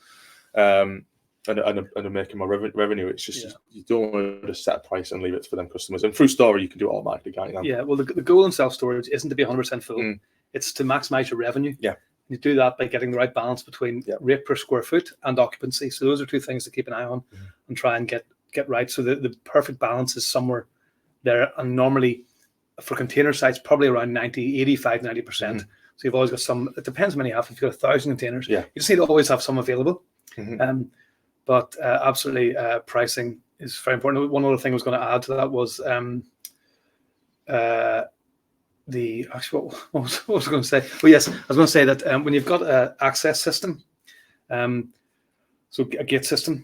and are making more revenue. It's just you don't want to just set a price and leave it for them customers. And through Story, you can do it automatically, can't you? Yeah, well, the goal in self-storage isn't to be 100% full. It's to maximize your revenue. Yeah. You do that by getting the right balance between rate per square foot and occupancy. So those are two things to keep an eye on and try and get right. So the perfect balance is somewhere there. And normally for container sites, probably around 90%. So you've always got some, it depends how many you have. If you've got 1,000 containers, you just need to always have some available. But absolutely, pricing is very important. One other thing I was going to add to that was what was I going to say? Oh yes, I was going to say that when you've got an access system, so a gate system,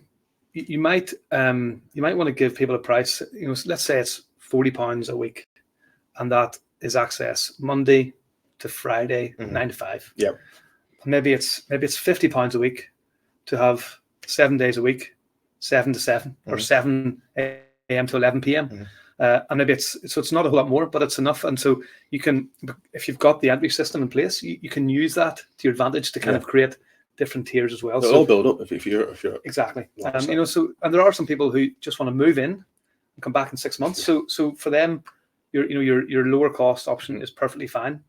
you might want to give people a price. Let's say it's £40 a week, and that is access Monday to Friday, 9 to 5. Yeah. Maybe it's £50 a week to have 7 days a week, 7 to 7 or 7 a.m. to 11 p.m. And maybe it's not a whole lot more, but it's enough. And so you can, if you've got the entry system in place, you can use that to your advantage to kind of create different tiers as well. They'll all build up if you're exactly. So and there are some people who just want to move in and come back in 6 months. So for them, your lower cost option is perfectly fine.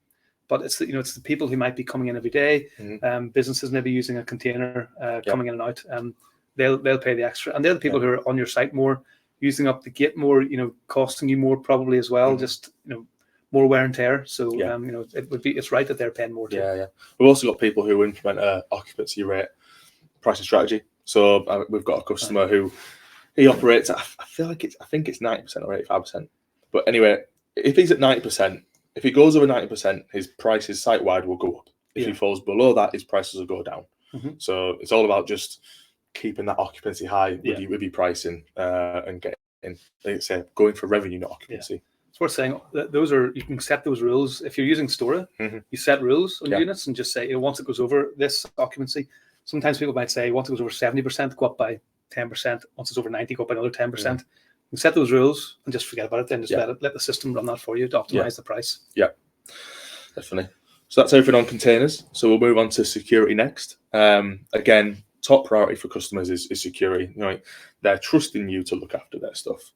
But it's the people who might be coming in every day. Businesses maybe using a container coming in and out. They'll pay the extra, and they're the people who are on your site more, using up the gate more. Costing you more probably as well. Just more wear and tear. So it's right that they're paying more too. Yeah. We've also got people who implement a occupancy rate pricing strategy. So we've got a customer who he operates. I think it's 90% or 85%. But anyway, if he's at 90%. If he goes over 90%, his prices site-wide will go up. If he falls below that, his prices will go down. So it's all about just keeping that occupancy high with your pricing and getting, like I say, going for revenue, not occupancy. It's worth saying that you can set those rules. If you're using Stora, you set rules on units and just say, once it goes over this occupancy, sometimes people might say, once it goes over 70%, go up by 10%. Once it's over 90, go up by another 10%. You set those rules and just forget about it. Then just let the system run that for you to optimize the price. Yeah, definitely. So that's everything on containers. So we'll move on to security next. Again, top priority for customers is security. They're trusting you to look after their stuff.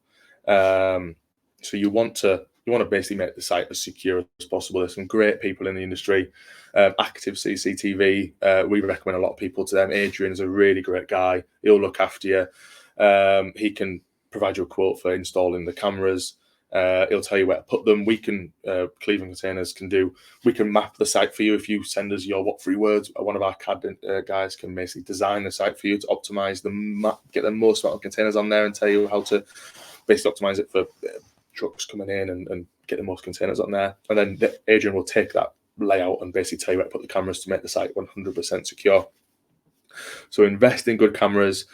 So you want to basically make the site as secure as possible. There's some great people in the industry. Active CCTV. We recommend a lot of people to them. Adrian's a really great guy. He'll look after you. He can provide you a quote for installing the cameras. He'll tell you where to put them. We can, Cleveland Containers we can map the site for you. If you send us your what 3 words, one of our CAD guys can basically design the site for you to optimize the map, get the most amount of containers on there and tell you how to basically optimize it for trucks coming in and get the most containers on there. And then Adrian will take that layout and basically tell you where to put the cameras to make the site 100% secure. So invest in good cameras.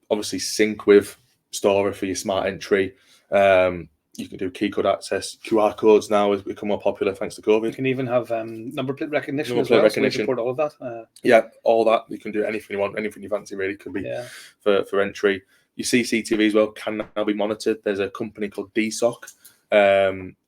Obviously sync with Stora for your smart entry. You can do key code access. QR codes now has become more popular thanks to COVID. You can even have number plate recognition as well. So we support all of that. All that. You can do anything you want, anything you fancy really could be for entry. Your CCTV as well can now be monitored. There's a company called DSOC.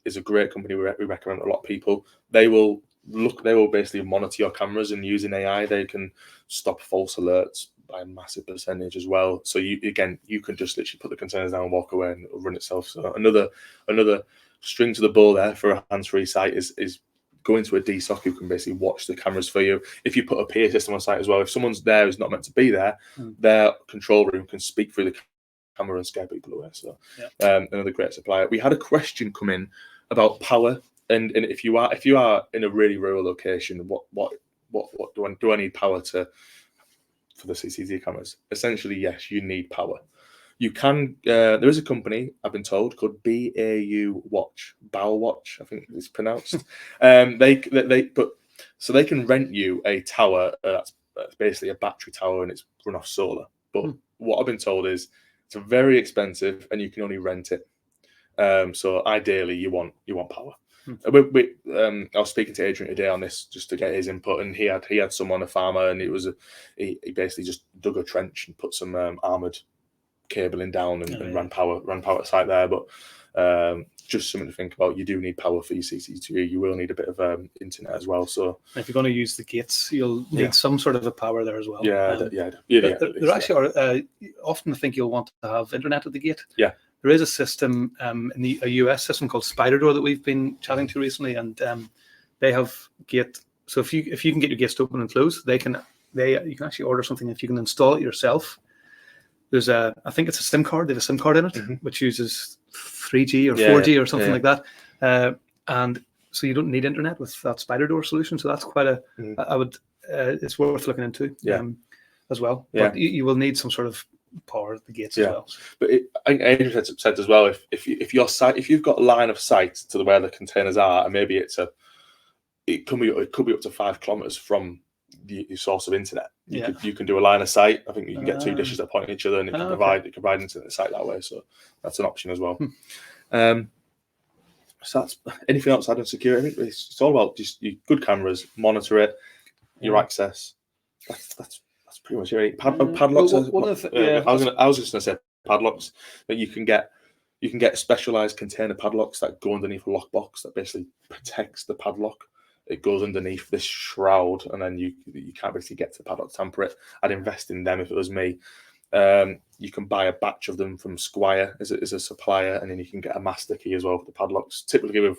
It's a great company we recommend to a lot of people. They will basically monitor your cameras, and using AI, they can stop false alerts by a massive percentage as well. So you can just literally put the containers down and walk away and it'll run itself. So another string to the bow there for a hands-free site is going to a DSOC who can basically watch the cameras for you. If you put a PA system on site as well, if someone's there who's not meant to be there, their control room can speak through the camera and scare people away. So another great supplier. We had a question come in about power, and if you are in a really rural location, what do I need power for the CCTV cameras? Essentially, yes, you need power. You can. There is a company I've been told called BAU Watch, Bow Watch, I think it's pronounced. So they can rent you a tower that's basically a battery tower and it's run off solar. But what I've been told is it's very expensive and you can only rent it. So ideally, you want power. I was speaking to Adrian today on this just to get his input, and he had someone, a farmer, and he basically just dug a trench and put some armored cabling down and ran power to site there. But just something to think about. You do need power for your CCTV. You will need a bit of internet as well. So if you're going to use the gates, you'll need some sort of a power there as well. There actually are. Often I think you'll want to have internet at the gate. Yeah. There is a system a US system called SpiderDoor that we've been chatting to recently, and they have gate. So if you can get your gates to open and close, you can actually order something. If you can install it yourself, there's I think it's a SIM card. They have a SIM card in it, which uses 3G or 4G or something like that, and so you don't need internet with that SpiderDoor solution. So that's quite it's worth looking into as well. But you will need some sort of power at the gates as well. But I think Adrian said as well, if you've got a line of sight to where the containers are, and maybe it could be up to 5 kilometers from your source of internet. You can do a line of sight. I think you can get 2 dishes that point at each other, and it can provide internet sight that way. So that's an option as well. So that's anything outside of security. I think it's all about just your good cameras, monitor it, your access. That's pretty much it. Padlocks. I was just going to say padlocks, but you can get specialized container padlocks that go underneath a lockbox that basically protects the padlock. It goes underneath this shroud, and then you can't basically get to the padlock, tamper it. I'd invest in them if it was me. You can buy a batch of them from Squire as a supplier, and then you can get a master key as well for the padlocks. Typically, with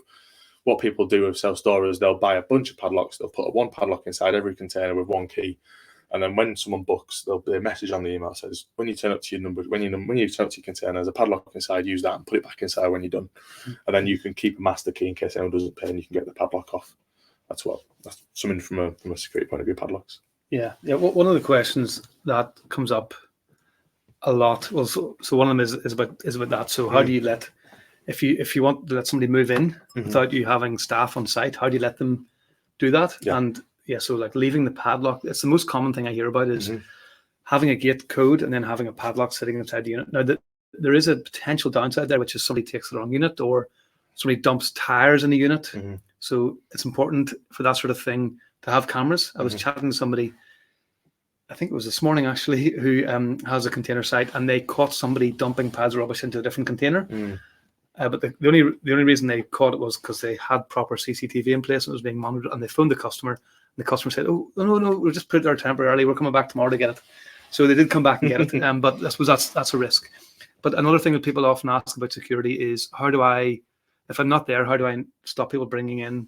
what people do with self-storers, they'll buy a bunch of padlocks. They'll put one padlock inside every container with one key. And then when someone books, there'll be a message on the email that says, when you turn up to your number, when you turn up to your container, there's a padlock inside, use that and put it back inside when you're done. And then you can keep a master key in case anyone doesn't pay, and you can get the padlock off. That's something from a security point of view, padlocks. Yeah. One of the questions that comes up a lot, well, so one of them is about that. So how do you if you want to let somebody move in without you having staff on site, how do you let them do that? Yeah. And so like leaving the padlock, it's the most common thing I hear about is having a gate code and then having a padlock sitting inside the unit. Now, there is a potential downside there, which is somebody takes the wrong unit or somebody dumps tires in the unit. So it's important for that sort of thing to have cameras. I was chatting to somebody, I think it was this morning actually, who has a container site, and they caught somebody dumping pads of rubbish into a different container. But the only reason they caught it was because they had proper CCTV in place and it was being monitored, and they phoned the customer. And the customer said, "Oh no, we'll just put it there temporarily. We're coming back tomorrow to get it." So they did come back and get it. But I suppose that's a risk. But another thing that people often ask about security is, if I'm not there, how do I stop people bringing in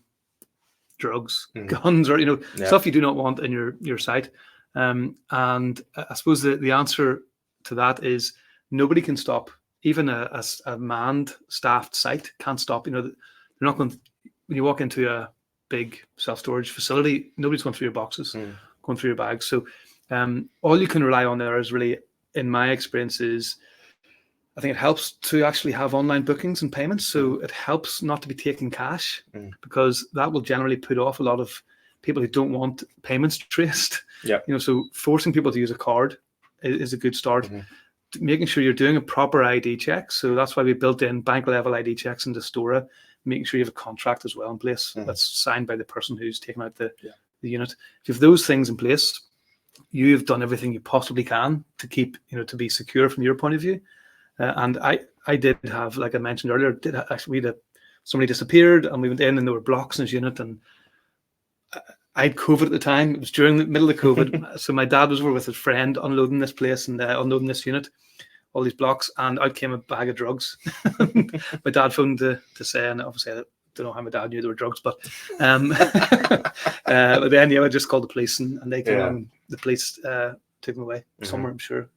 drugs, guns, or stuff you do not want in your site? And I suppose the answer to that is nobody can stop. Even a manned, staffed site can't stop. They're not going. When you walk into a big self-storage facility, nobody's going through your boxes, going through your bags. So all you can rely on there is really, in my experience, is I think it helps to actually have online bookings and payments. So it helps not to be taking cash, because that will generally put off a lot of people who don't want payments traced. Yeah. So forcing people to use a card is a good start. Making sure you're doing a proper ID check. So that's why we built in bank level ID checks into Stora, making sure you have a contract as well in place that's signed by the person who's taken out the unit. If you have those things in place, you've done everything you possibly can to keep, to be secure from your point of view. And I did have, like I mentioned earlier, somebody disappeared, and we went in and there were blocks in his unit, and I had COVID at the time. It was during the middle of COVID. So my dad was over with his friend unloading this place and unloading this unit, all these blocks, and out came a bag of drugs. My dad phoned to say, and obviously I don't know how my dad knew there were drugs, but but then I just called the police, and they came and the police took them away somewhere, I'm sure.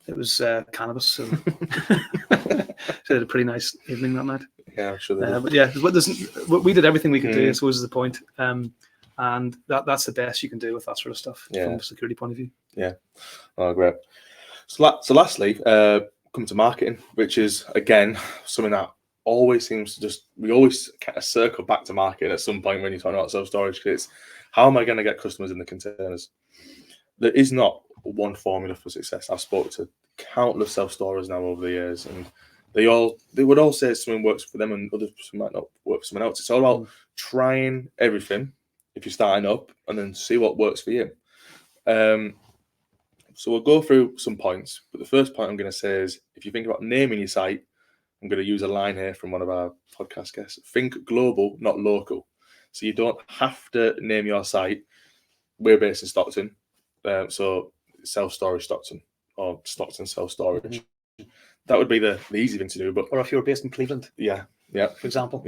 It was cannabis, so they had a pretty nice evening that night. Yeah, I'm sure they did. But yeah, we did everything we could do, I suppose, is the point. And that's the best you can do with that sort of stuff from a security point of view. Yeah. Oh, great. So lastly, come to marketing, which is again something that always seems to we always kind of circle back to marketing at some point when you're talking about self-storage. It's how am I going to get customers in the containers? There is not one formula for success. I've spoken to countless self-storers now over the years, and they would all say something works for them and others might not work for someone else. It's all about trying everything if you're starting up and then see what works for you. So we'll go through some points, but the first point I'm going to say is if you think about naming your site, I'm going to use a line here from one of our podcast guests. Think global, not local. So you don't have to name your site. We're based in Stockton, so self-storage Stockton or Stockton self-storage. That would be the easy thing to do. But or if you're based in Cleveland, for example,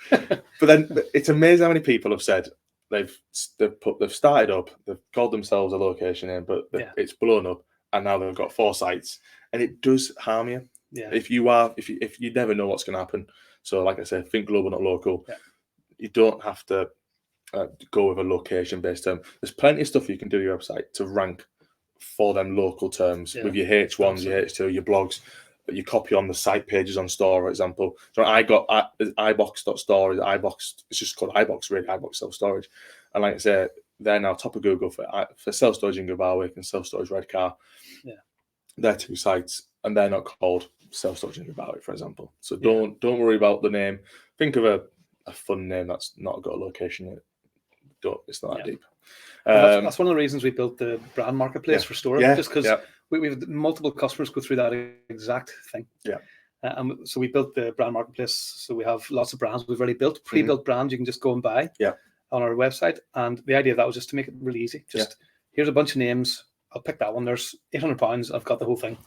But then it's amazing how many people have said they've started up, they've called themselves a location name, but it's blown up, and now they've got 4 sites, and it does harm you. If you never know what's going to happen. So, like I said, think global, not local. You don't have to go with a location-based term. There's plenty of stuff you can do your website to rank for them local terms with your H1s, your H2, your blogs. You copy on the site pages on store, for example. So I got iBox.store, iBox. It's just called iBox, really, iBox self-storage. And like I say, they're now top of Google for self-storage in Gabarwick and self-storage Redcar. They're 2 sites, and they're not called self-storage in Gabarwick, for example. So don't worry about the name. Think of a fun name that's not got a location in it. It's not that deep. That's one of the reasons we built the brand marketplace for store, just because we've multiple customers go through that exact thing. So we built the brand marketplace. So we have lots of brands we've already built, pre-built brands you can just go and buy on our website. And the idea of that was just to make it really easy. Here's a bunch of names. I'll pick that one. There's £800. I've got the whole thing.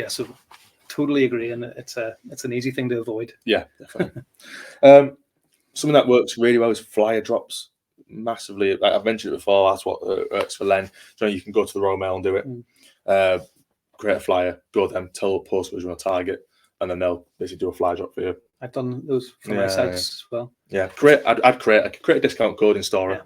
So totally agree, and it's an easy thing to avoid. Yeah, definitely. Something that works really well is flyer drops. Massively, like I've mentioned it before, that's what works for Len. So you can go to the Royal Mail and do it. Create a flyer, go to them, tell the postcode your target, and then they'll basically do a flyer drop for you. I've done those for my sites as well. I'd create a discount code in Store,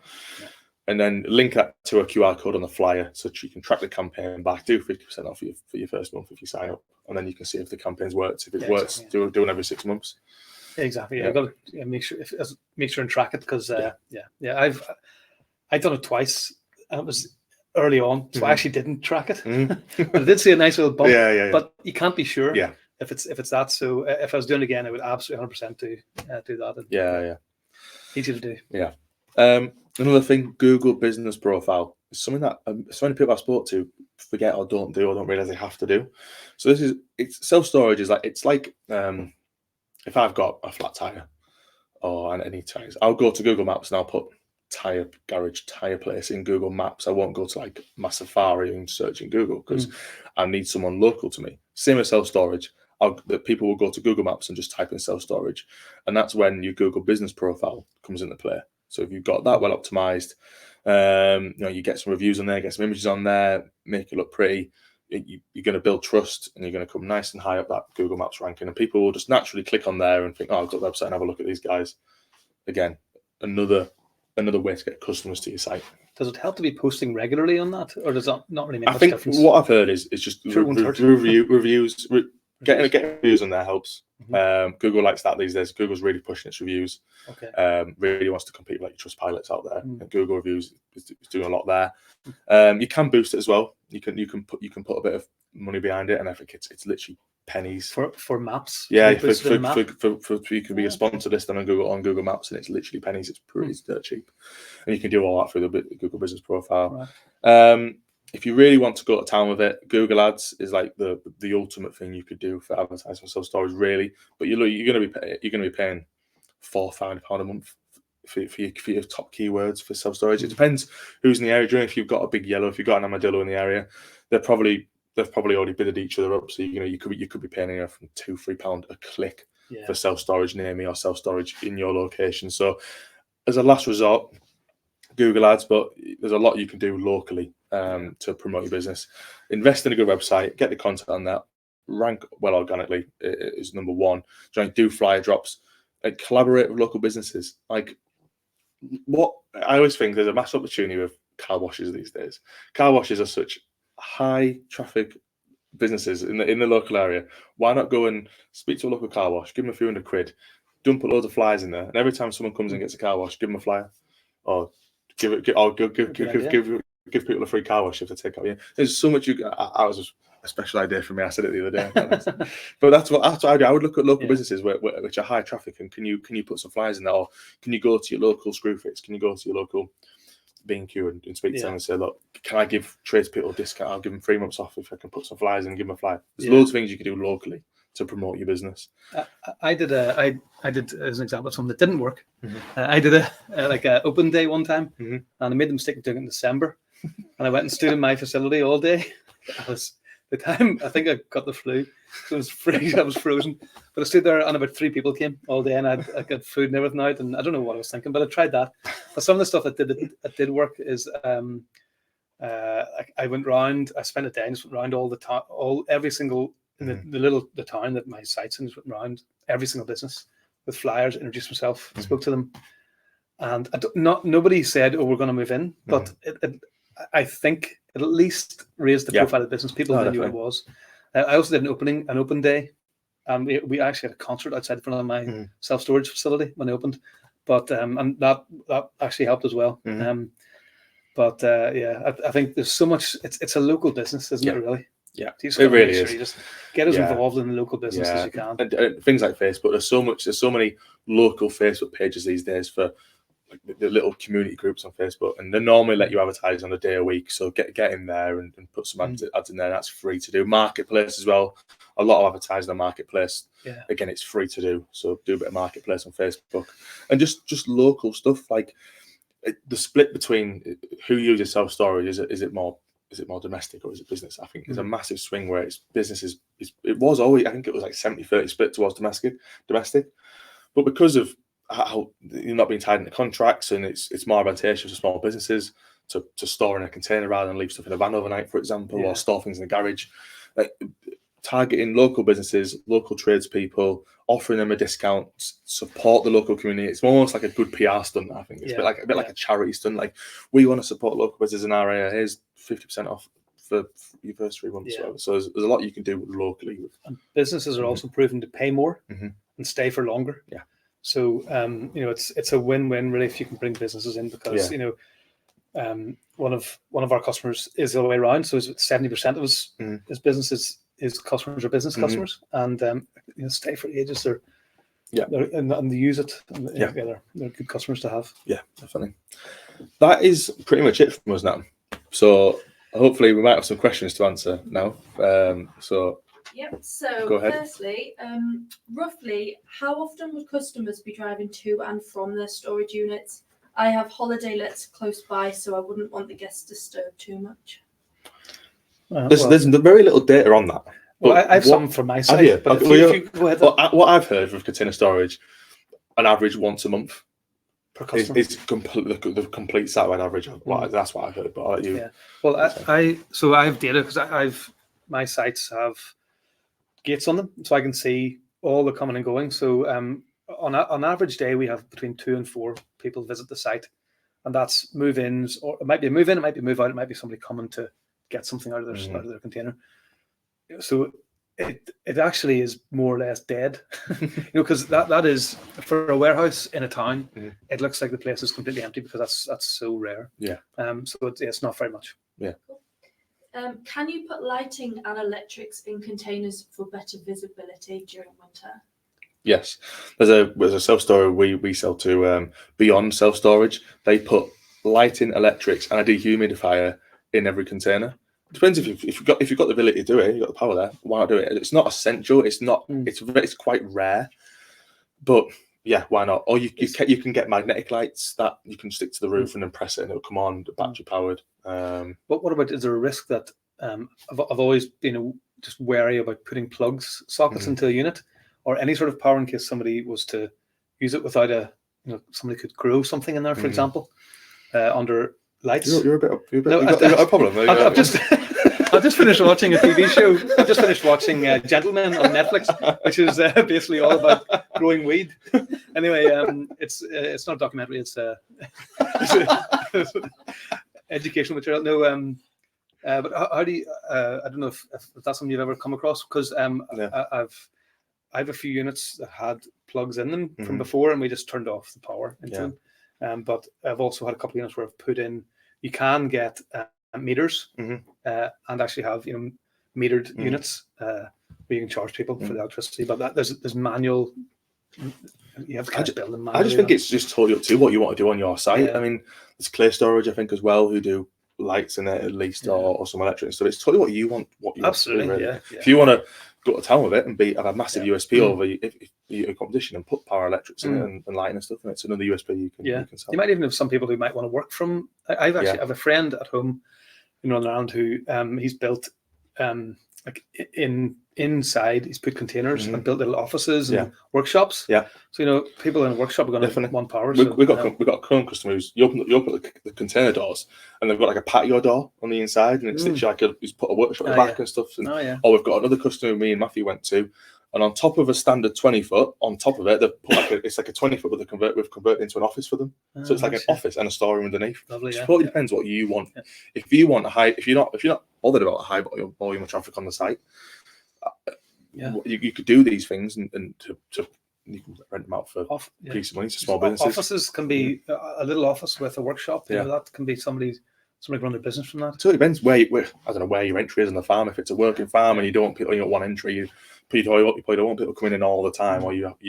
and then link that to a QR code on the flyer so that you can track the campaign back. Do 50% off for your first month if you sign up, and then you can see if the campaign's worked. If it works, do it every 6 months. Exactly. I've got to make sure and track it because I've done it twice. And it was early on, so I actually didn't track it. But I did see a nice little bump. But you can't be sure. If it's that. So if I was doing it again, I would absolutely 100% do that. Easy to do. Another thing, Google Business Profile is something that so many people I spoke to forget or don't do or don't realize they have to do. So it's self-storage is like if I've got a flat tire or any tires, I'll go to Google Maps and I'll put garage tire place in Google Maps. I won't go to like my Safari and search in Google because I need someone local to me. Same as self-storage. People will go to Google Maps and just type in self-storage, and that's when your Google Business Profile comes into play. So if you've got that well optimized, you get some reviews on there, get some images on there, make it look pretty. You're going to build trust, and you're going to come nice and high up that Google Maps ranking, and people will just naturally click on there and think, "Oh, I've got the website and have a look at these guys." Again, another way to get customers to your site. Does it help to be posting regularly on that, or does that not really make much difference? What I've heard is just reviews. Getting reviews on there helps. Google likes that these days. Google's really pushing its reviews. Really wants to compete with like Trustpilots out there. And Google reviews is doing a lot there. You can boost it as well. You can put a bit of money behind it, and I think it's literally pennies for maps. Yeah, for you can be a sponsored list on Google Maps, and it's literally pennies. It's pretty dirt cheap, and you can do all that through the Google Business Profile. If you really want to go to town with it, Google Ads is like the ultimate thing you could do for advertising self-storage, really. But you're going to be paying £4-5 a month for your top keywords for self-storage. It depends who's in the area. If you've got a big yellow, if you've got an armadillo in the area, they've probably already bidded each other up. So you could be paying anywhere from £2-3 a click for self-storage near me or self-storage in your location. So as a last resort, Google Ads, but there's a lot you can do locally to promote your business. Invest in a good website, get the content on that, rank well organically is number one. Do flyer drops, and collaborate with local businesses. Like what I always think there's a massive opportunity with car washes these days. Car washes are such high traffic businesses in the local area, why not go and speak to a local car wash, give them a few £100, don't put loads of flyers in there, and every time someone comes and gets a car wash, give them a flyer, or give people a free car wash if they take out. Yeah, there's so much I was a special idea for me. I said it the other day, but that's what I do. I would look at local businesses which are high traffic, and can you put some flyers in there, or can you go to your local Screwfix? Can you go to your local B&Q and speak to them and say, look, can I give tradespeople a discount? I'll give them 3 months off if I can put some flyers in and give them a flyer. There's loads of things you can do locally to promote your business. I did as an example of something that didn't work. I did a open day one time, and I made the mistake of doing it in December, and I went and stood in my facility all day. The time I think I got the flu, so it was freezing. I was frozen, but I stood there and about 3 people came all day, and I got food and everything out, and I don't know what I was thinking, but I tried that. But some of the stuff that did work is I went round. I spent a day and just went round all the time, every single in the town that my site's in, just went round every single business with flyers, introduced myself, spoke to them, and nobody said, "Oh, we're going to move in," but I think it at least raised the profile of the business. People knew what it was. I also did an open day, and we actually had a concert outside in front of my self-storage facility when I opened, but and that actually helped as well. I think there's so much. It's a local business, isn't it? Really. Yeah, it really is. You just get as involved in the local business as you can. And things like Facebook. There's so many local Facebook pages these days for like the little community groups on Facebook, and they normally let you advertise on a day a week. So get in there and put some ads in there. That's free to do. Marketplace as well. A lot of advertising on Marketplace. Yeah. Again, it's free to do. So do a bit of Marketplace on Facebook, and just local stuff like the split between who uses self-storage. Is it more domestic or is it business? I think there's a massive swing where it's businesses. It was always, I think it was like 70-30 split towards domestic, but because of how you're not being tied into contracts, and it's more advantageous for small businesses to store in a container rather than leave stuff in a van overnight, for example, or store things in the garage. Like targeting local businesses, local tradespeople, offering them a discount, support the local community. It's almost like a good PR stunt. I think it's a bit like a charity stunt. Like, we want to support local businesses in our area. Here's 50% off for your first 3 months. So there's a lot you can do locally. And businesses are also proven to pay more and stay for longer. Yeah. So it's a win-win really if you can bring businesses in, because one of our customers is the other way around. So 70% of his businesses. His customers are business customers, and stay for ages. And they use it. And, they're good customers to have. Yeah, definitely. That is pretty much it from us now. So hopefully we might have some questions to answer now. So go ahead. Firstly, roughly how often would customers be driving to and from their storage units? I have holiday lets close by, so I wouldn't want the guests disturbed too much. There's very little data on that. Well, I have some from my side. But if you go ahead. What I've heard with container storage, an average once a month per customer. It's the complete site-wide average. That's what I've heard. But you, well, I have data because my sites have gates on them, so I can see all the coming and going. So on average day, we have between 2 and 4 people visit the site, and that's move-ins, or it might be a move-in, it might be a move-out, it might be somebody coming to get something out of their container. So it actually is more or less dead, because that is, for a warehouse in a town, it looks like the place is completely empty because that's so rare. Yeah. So it's not very much. Yeah. Can you put lighting and electrics in containers for better visibility during winter? Yes, there's a self-storage we sell to Beyond Self-Storage. They put lighting, electrics, and a dehumidifier in every container. Depends if you've got the ability to do it, you've got the power there, why not do it? It's not essential, it's quite rare, but yeah, why not? Or you can get magnetic lights that you can stick to the roof and then press it and it'll come on, battery powered. What about, is there a risk that I've always been just wary about putting sockets into a unit or any sort of power in case somebody was to use it without somebody could grow something in there, for example, under lights. You're a problem. I've just finished watching a TV show. I've just finished watching Gentlemen on Netflix, which is basically all about growing weed. Anyway, it's not a documentary. It's educational material. No, But how do you? I don't know if that's something you've ever come across, because I have a few units that had plugs in them from before, and we just turned off the power into them. But I've also had a couple of units where I've put in. You can get meters and actually have metered units where you can charge people for the electricity. But there's manual. You have to build them manually. I just think it's just totally up to what you want to do on your site. Yeah. I mean, there's Clear Storage, I think, as well, who do lights in it at least, or some electric stuff. It's totally what you want. Absolutely, want to do, really. If you want to go to town with it and have a massive USP over your competition and put power electrics in it and lighting and stuff, and it's another USP you can sell. You might even have some people who might want to work from. I have a friend at home in Northern Ireland who he's built like inside. He's put containers and built little offices and workshops. Yeah. So people in a workshop are going to want power. We got a current customer who's you open the container doors and they've got like a patio door on the inside, and it's literally like he's put a workshop at the back and stuff. And or we've got another customer me and Matthew went to, and on top of a standard 20-foot, on top of it they've put it's like a 20-foot, but we've converted into an office for them. So it's like an office and a storeroom underneath. Lovely, it totally depends what you want. If you want if you're not bothered about a high volume of traffic on the site, you could do these things and you can rent them out for piece of money to small businesses. Offices can be a little office with a workshop. That can be somebody run their business from that. So it depends where I don't know where your entry is on the farm. If it's a working farm and you don't want one entry, you probably don't want people coming in all the time, or you'd have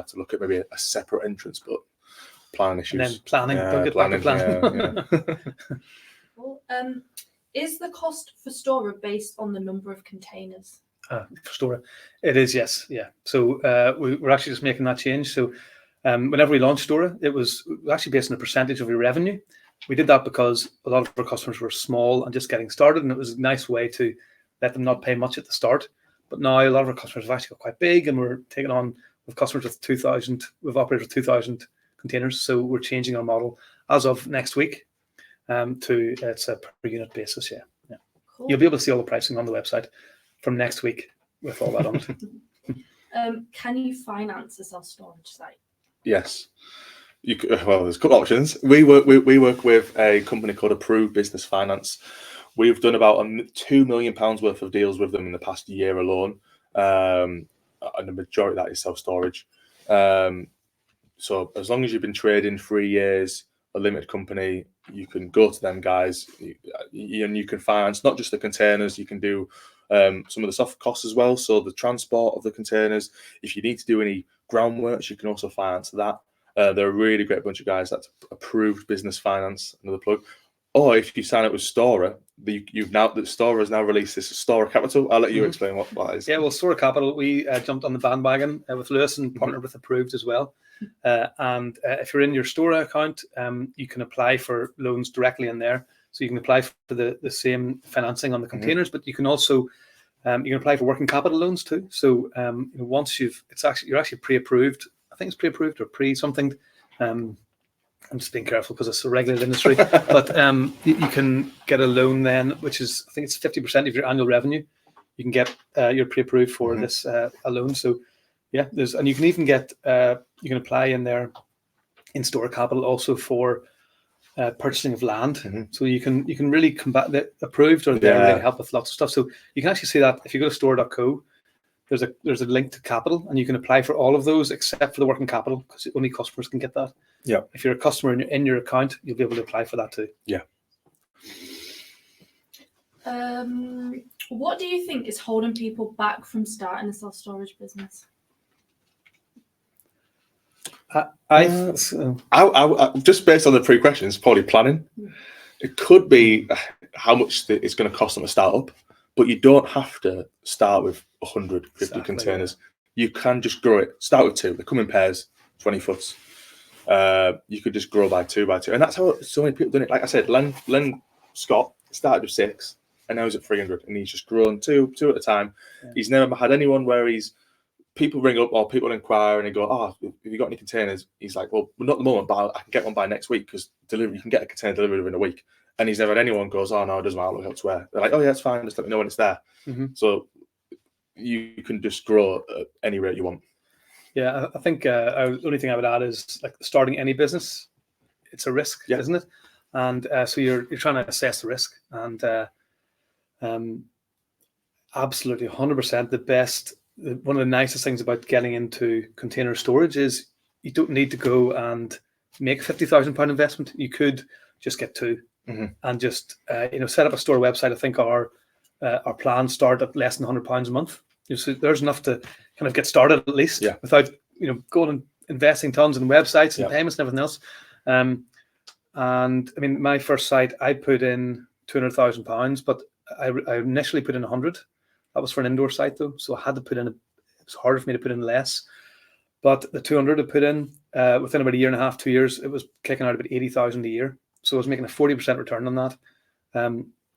to look at maybe a separate entrance, but planning issues. And then planning. Don't get back to planning. Well, is the cost for Stora based on the number of containers? For Stora, it is, yes, yeah. So we're actually just making that change. So whenever we launched Stora, it was actually based on a percentage of your revenue. We did that because a lot of our customers were small and just getting started, and it was a nice way to let them not pay much at the start. But now a lot of our customers have actually got quite big, and we're taking on with customers with 2,000. We've operated with 2,000 containers, so we're changing our model as of next week to it's a per unit basis. Yeah. Cool. You'll be able to see all the pricing on the website from next week with all that on it. Can you finance a self-storage site? Yes. There's a couple options. We work with a company called Approved Business Finance. We've done about £2 million worth of deals with them in the past year alone, and the majority of that is self-storage. So as long as you've been trading 3 years, a limited company, you can go to them guys, and you can finance not just the containers. You can do some of the soft costs as well. So the transport of the containers. If you need to do any groundworks, you can also finance that. They're a really great bunch of guys. That's Approved Business Finance, another plug. Or if you sign up with Stora, Stora has now released this Stora Capital. I'll let you explain what that is. Yeah, well, Stora Capital, we jumped on the bandwagon with Lewis and partnered with Approved as well. And if you're in your Stora account, you can apply for loans directly in there. So you can apply for the same financing on the containers, but you can also you can apply for working capital loans too. So once you're actually pre-approved. I think it's pre-approved or pre-something. I'm just being careful because it's a regulated industry. But you can get a loan then, which is, I think it's 50% of your annual revenue. You can get you're pre-approved for this a loan. So yeah, and you can even get you can apply in there in Stora Capital also for purchasing of land. So you can really combat the Approved, or they really help with lots of stuff. So you can actually see that if you go to stora.co. There's a link to capital, and you can apply for all of those except for the working capital, because only customers can get that. Yeah. If you're a customer in your account, you'll be able to apply for that too. Yeah. What do you think is holding people back from starting a self-storage business? I just based on the three questions, probably planning. It could be how much it's going to cost them to start up. But you don't have to start with 150 containers. You can just grow it. Start with 2. They come in pairs, 20 foots. You could just grow by 2 by 2. And that's how so many people done it. Like I said, Len Scott started with 6, and now he's at 300. And he's just grown 2 at a time. Yeah. He's never had anyone where people ring up or people inquire and they go, "Oh, have you got any containers?" He's like, "Well, not at the moment, but I can get one by next week, because you can get a container delivered within a week." And he's never had anyone goes, "Oh no, it doesn't matter, look elsewhere." They're like, "Oh yeah, it's fine, just let me know when it's there." So you can just grow at any rate you want. Yeah, I think the only thing I would add is, like, starting any business, it's a risk, isn't it? And so you're trying to assess the risk, and Absolutely, 100%. The best, one of the nicest things about getting into container storage is you don't need to go and make a £50,000 investment. You could just get two and just set up a store website. I think our plans start at less than £100 a month. So there's enough to kind of get started at least without going and investing tons in websites and payments and everything else. And I mean, my first site, I put in £200,000, but I initially put in 100. That was for an indoor site though, so I had to put in. It was harder for me to put in less, but the 200 I put in within about a year and a half, 2 years, it was kicking out about 80,000 a year. So I was making a 40% return on that,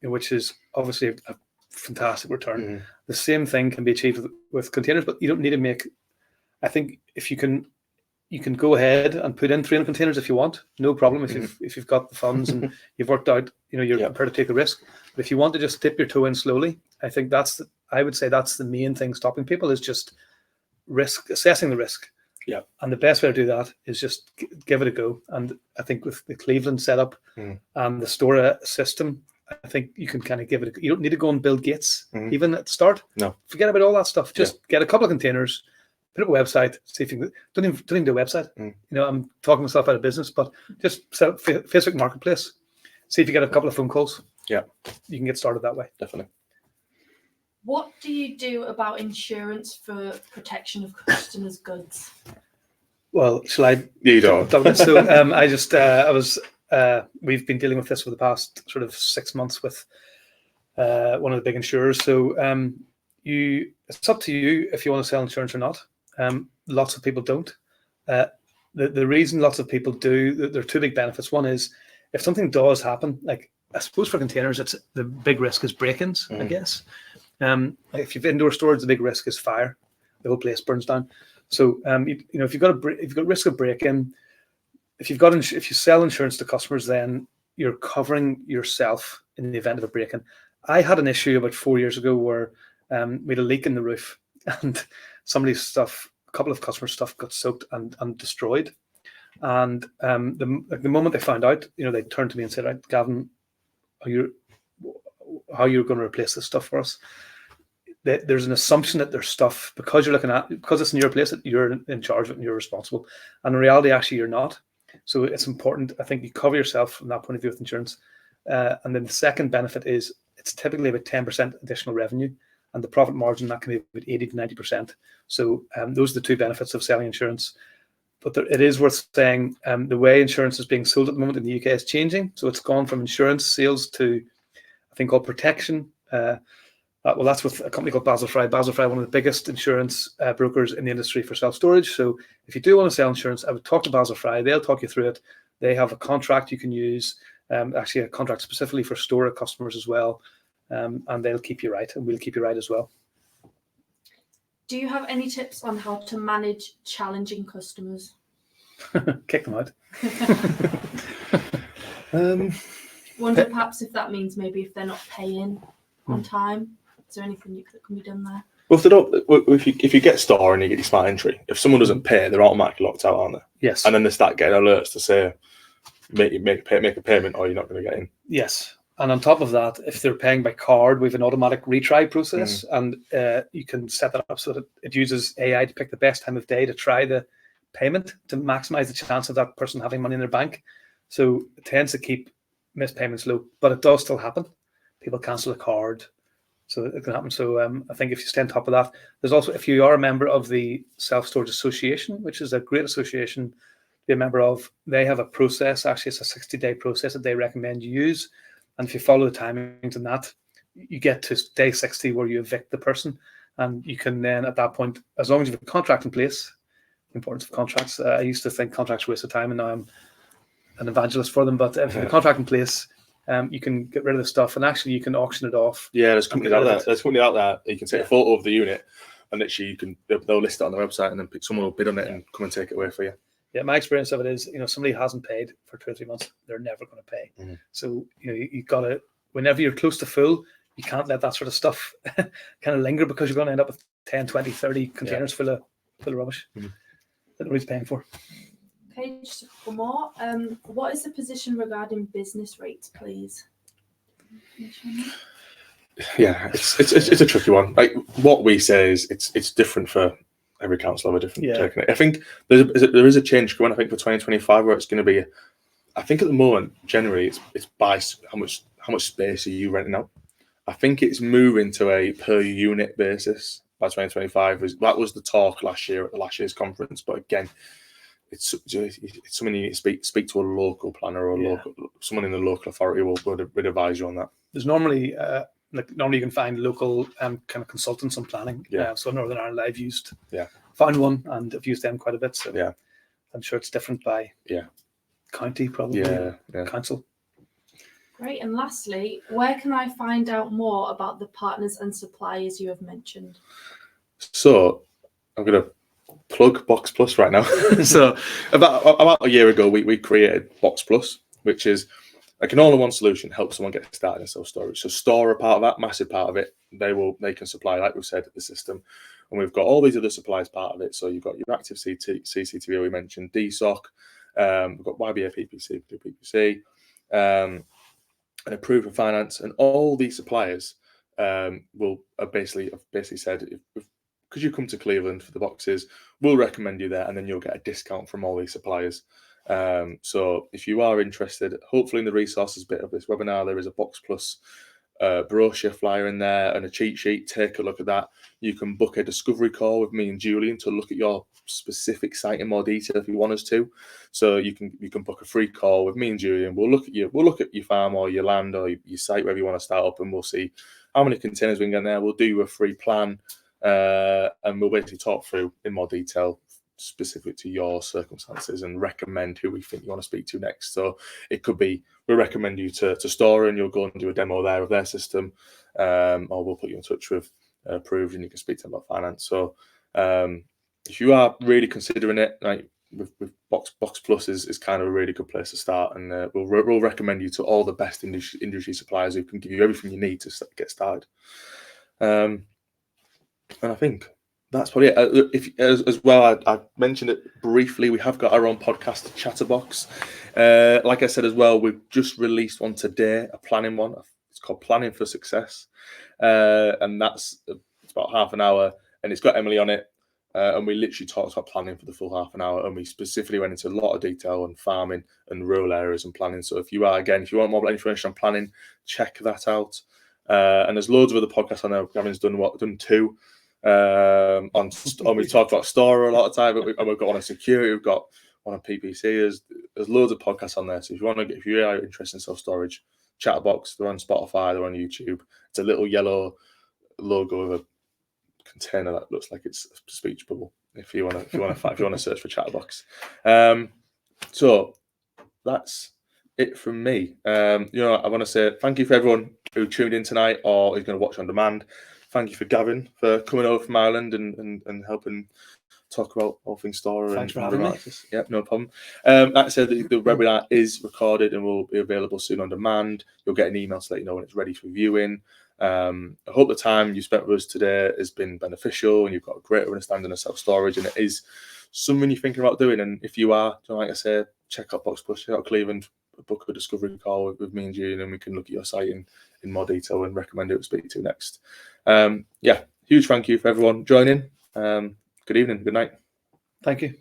which is obviously a fantastic return. The same thing can be achieved with containers, but you don't need to make. I think if you can go ahead and put in 300 containers if you want, no problem. If you've got the funds and you've worked out, you're prepared to take the risk. But if you want to just dip your toe in slowly, I think I would say that's the main thing stopping people is just assessing the risk. Yeah. And the best way to do that is just give it a go. And I think with the Cleveland setup and the store system, I think you can kind of give it. You don't need to go and build gates even at the start. No. Forget about all that stuff. Just get a couple of containers. Put up a website, see if you can. Don't even do a website. I'm talking myself out of business, but just set up Facebook Marketplace. See if you get a couple of phone calls. Yeah, you can get started that way. Definitely. What do you do about insurance for protection of customers' goods? Well, shall I? You don't. So we've been dealing with this for the past sort of 6 months with one of the big insurers. So it's up to you if you want to sell insurance or not. Lots of people don't. The reason lots of people do, there are two big benefits. One is if something does happen, like I suppose for containers, the big risk is break-ins, I guess. If you've indoor storage, the big risk is fire. The whole place burns down. So if you've got risk of break-in, if you sell insurance to customers, then you're covering yourself in the event of a break-in. I had an issue about 4 years ago where we had a leak in the roof, and somebody's stuff, a couple of customers' stuff, got soaked and destroyed. And the moment they found out, they turned to me and said, "Right, Gavin, how you're going to replace this stuff for us?" There's an assumption that there's stuff because it's in your place that you're in charge of it and you're responsible. And in reality, actually, you're not. So it's important. I think you cover yourself from that point of view with insurance. And then the second benefit is it's typically about 10% additional revenue, and the profit margin that can be about 80 to 90%. So those are the two benefits of selling insurance. But it is worth saying the way insurance is being sold at the moment in the UK is changing. So it's gone from insurance sales to a thing called protection. That's with a company called Basil Fry. Basil Fry, one of the biggest insurance brokers in the industry for self-storage. So if you do want to sell insurance, I would talk to Basil Fry. They'll talk you through it. They have a contract you can use, actually a contract specifically for store customers as well. And they'll keep you right, and we'll keep you right as well. Do you have any tips on how to manage challenging customers? Kick them out. Wonder perhaps if that means maybe if they're not paying on time. Is there anything that can be done there? Well, if you get store and you get your smart entry, if someone doesn't pay, they're automatically locked out, aren't they? Yes. And then they start getting alerts to say, make a payment or you're not going to get in. Yes. And on top of that, if they're paying by card, we have an automatic retry process, and you can set that up so that it uses AI to pick the best time of day to try the payment to maximize the chance of that person having money in their bank. So it tends to keep missed payments low, but it does still happen. People cancel a card, so it can happen. So I think if you stay on top of that, there's also, if you are a member of the Self-Storage Association, which is a great association to be a member of, they have a process. Actually, it's a 60-day process that they recommend you use. And if you follow the timings in that, you get to day 60 where you evict the person. And you can then, at that point, as long as you have a contract in place, the importance of contracts. I used to think contracts were a waste of time, and now I'm an evangelist for them. But if you have a contract in place, you can get rid of the stuff, and actually you can auction it off. Yeah, there's companies out there. There's companies out there. You can take a photo of the unit, and literally they'll list it on their website, and then someone will bid on it and come and take it away for you. Yeah, my experience of it is, somebody hasn't paid for 2 or 3 months, they're never going to pay. So you've got to, whenever you're close to full, you can't let that sort of stuff kind of linger, because you're going to end up with 10, 20, 30 containers full of rubbish that nobody's paying for. Okay, just a couple more. What is the position regarding business rates, please? Yeah, it's a tricky one. Like what we say is it's different for every council have a different take on it. I think there is a change coming. I think for 2025 where it's going to be. I think at the moment, generally, it's by how much space are you renting out. I think it's moving to a per unit basis by 2025. That was the talk last year at the last year's conference. But again, it's something you need to speak to a local planner or someone in the local authority would advise you on that. There's normally normally you can find local kind of consultants on planning. So Northern Ireland I've found one and I've used them quite a bit. So I'm sure it's different by county, probably council. Great. And lastly, where can I find out more about the partners and suppliers you have mentioned? So I'm going to plug Box Plus right now. So about a year ago, we created Box Plus, which is like an all-in-one solution, help someone get started in self-storage. So Store a part of that, massive part of it. They can supply, like we said, the system. And we've got all these other supplies part of it. So you've got your active CCTV, we mentioned, DSOC, we've got YBA PPC, PPC, and approved for finance. And all these suppliers will have basically said, because you come to Cleveland for the boxes, we'll recommend you there, and then you'll get a discount from all these suppliers. So if you are interested, hopefully in the resources bit of this webinar, there is a Box Plus brochure flyer in there and a cheat sheet. Take a look at that. You can book a discovery call with me and Julian to look at your specific site in more detail if you want us to. So you can book a free call with me and Julian. We'll look at your farm or your land or your site, wherever you want to start up, and we'll see how many containers we can get in there. We'll do you a free plan, and we'll basically talk through in more detail specific to your circumstances and recommend who we think you want to speak to next. So it could be we'll recommend you to Store and you'll go and do a demo there of their system, or we'll put you in touch with Approved and you can speak to them about finance. So if you are really considering it, like with Box Plus is kind of a really good place to start, and we'll recommend you to all the best industry suppliers who can give you everything you need to get started. And I think that's probably it. If as well, I mentioned it briefly. We have got our own podcast, Chatterbox. Like I said as well, we've just released one today, a planning one. It's called Planning for Success, and it's about half an hour, and it's got Emily on it. And we literally talked about planning for the full half an hour, and we specifically went into a lot of detail on farming and rural areas and planning. So if you want more information on planning, check that out. And there's loads of other podcasts on there. Gavin's done two. We talked about Store a lot of time, but we've got one on security, we've got one on PPC. There's loads of podcasts on there. So if you are interested in self-storage, Chatterbox, they're on Spotify, they're on YouTube. It's a little yellow logo of a container that looks like it's a speech bubble. If you want to search for Chatterbox. So that's it from me. I want to say thank you for everyone who tuned in tonight or is going to watch on demand. Thank you for Gavin for coming over from Ireland and helping talk about all things Store. Thanks for having me. Yep, no problem. Like I said, the webinar is recorded and will be available soon on demand. You'll get an email to let you know when it's ready for viewing. I hope the time you spent with us today has been beneficial and you've got a greater understanding of self-storage, and it is something you're thinking about doing. And if you are, like I said, check out Box Plus, check out Cleveland, book a discovery call with me and Julian, and we can look at your site in more detail and recommend who to speak to next. Huge thank you for everyone joining. Good evening, good night. Thank you.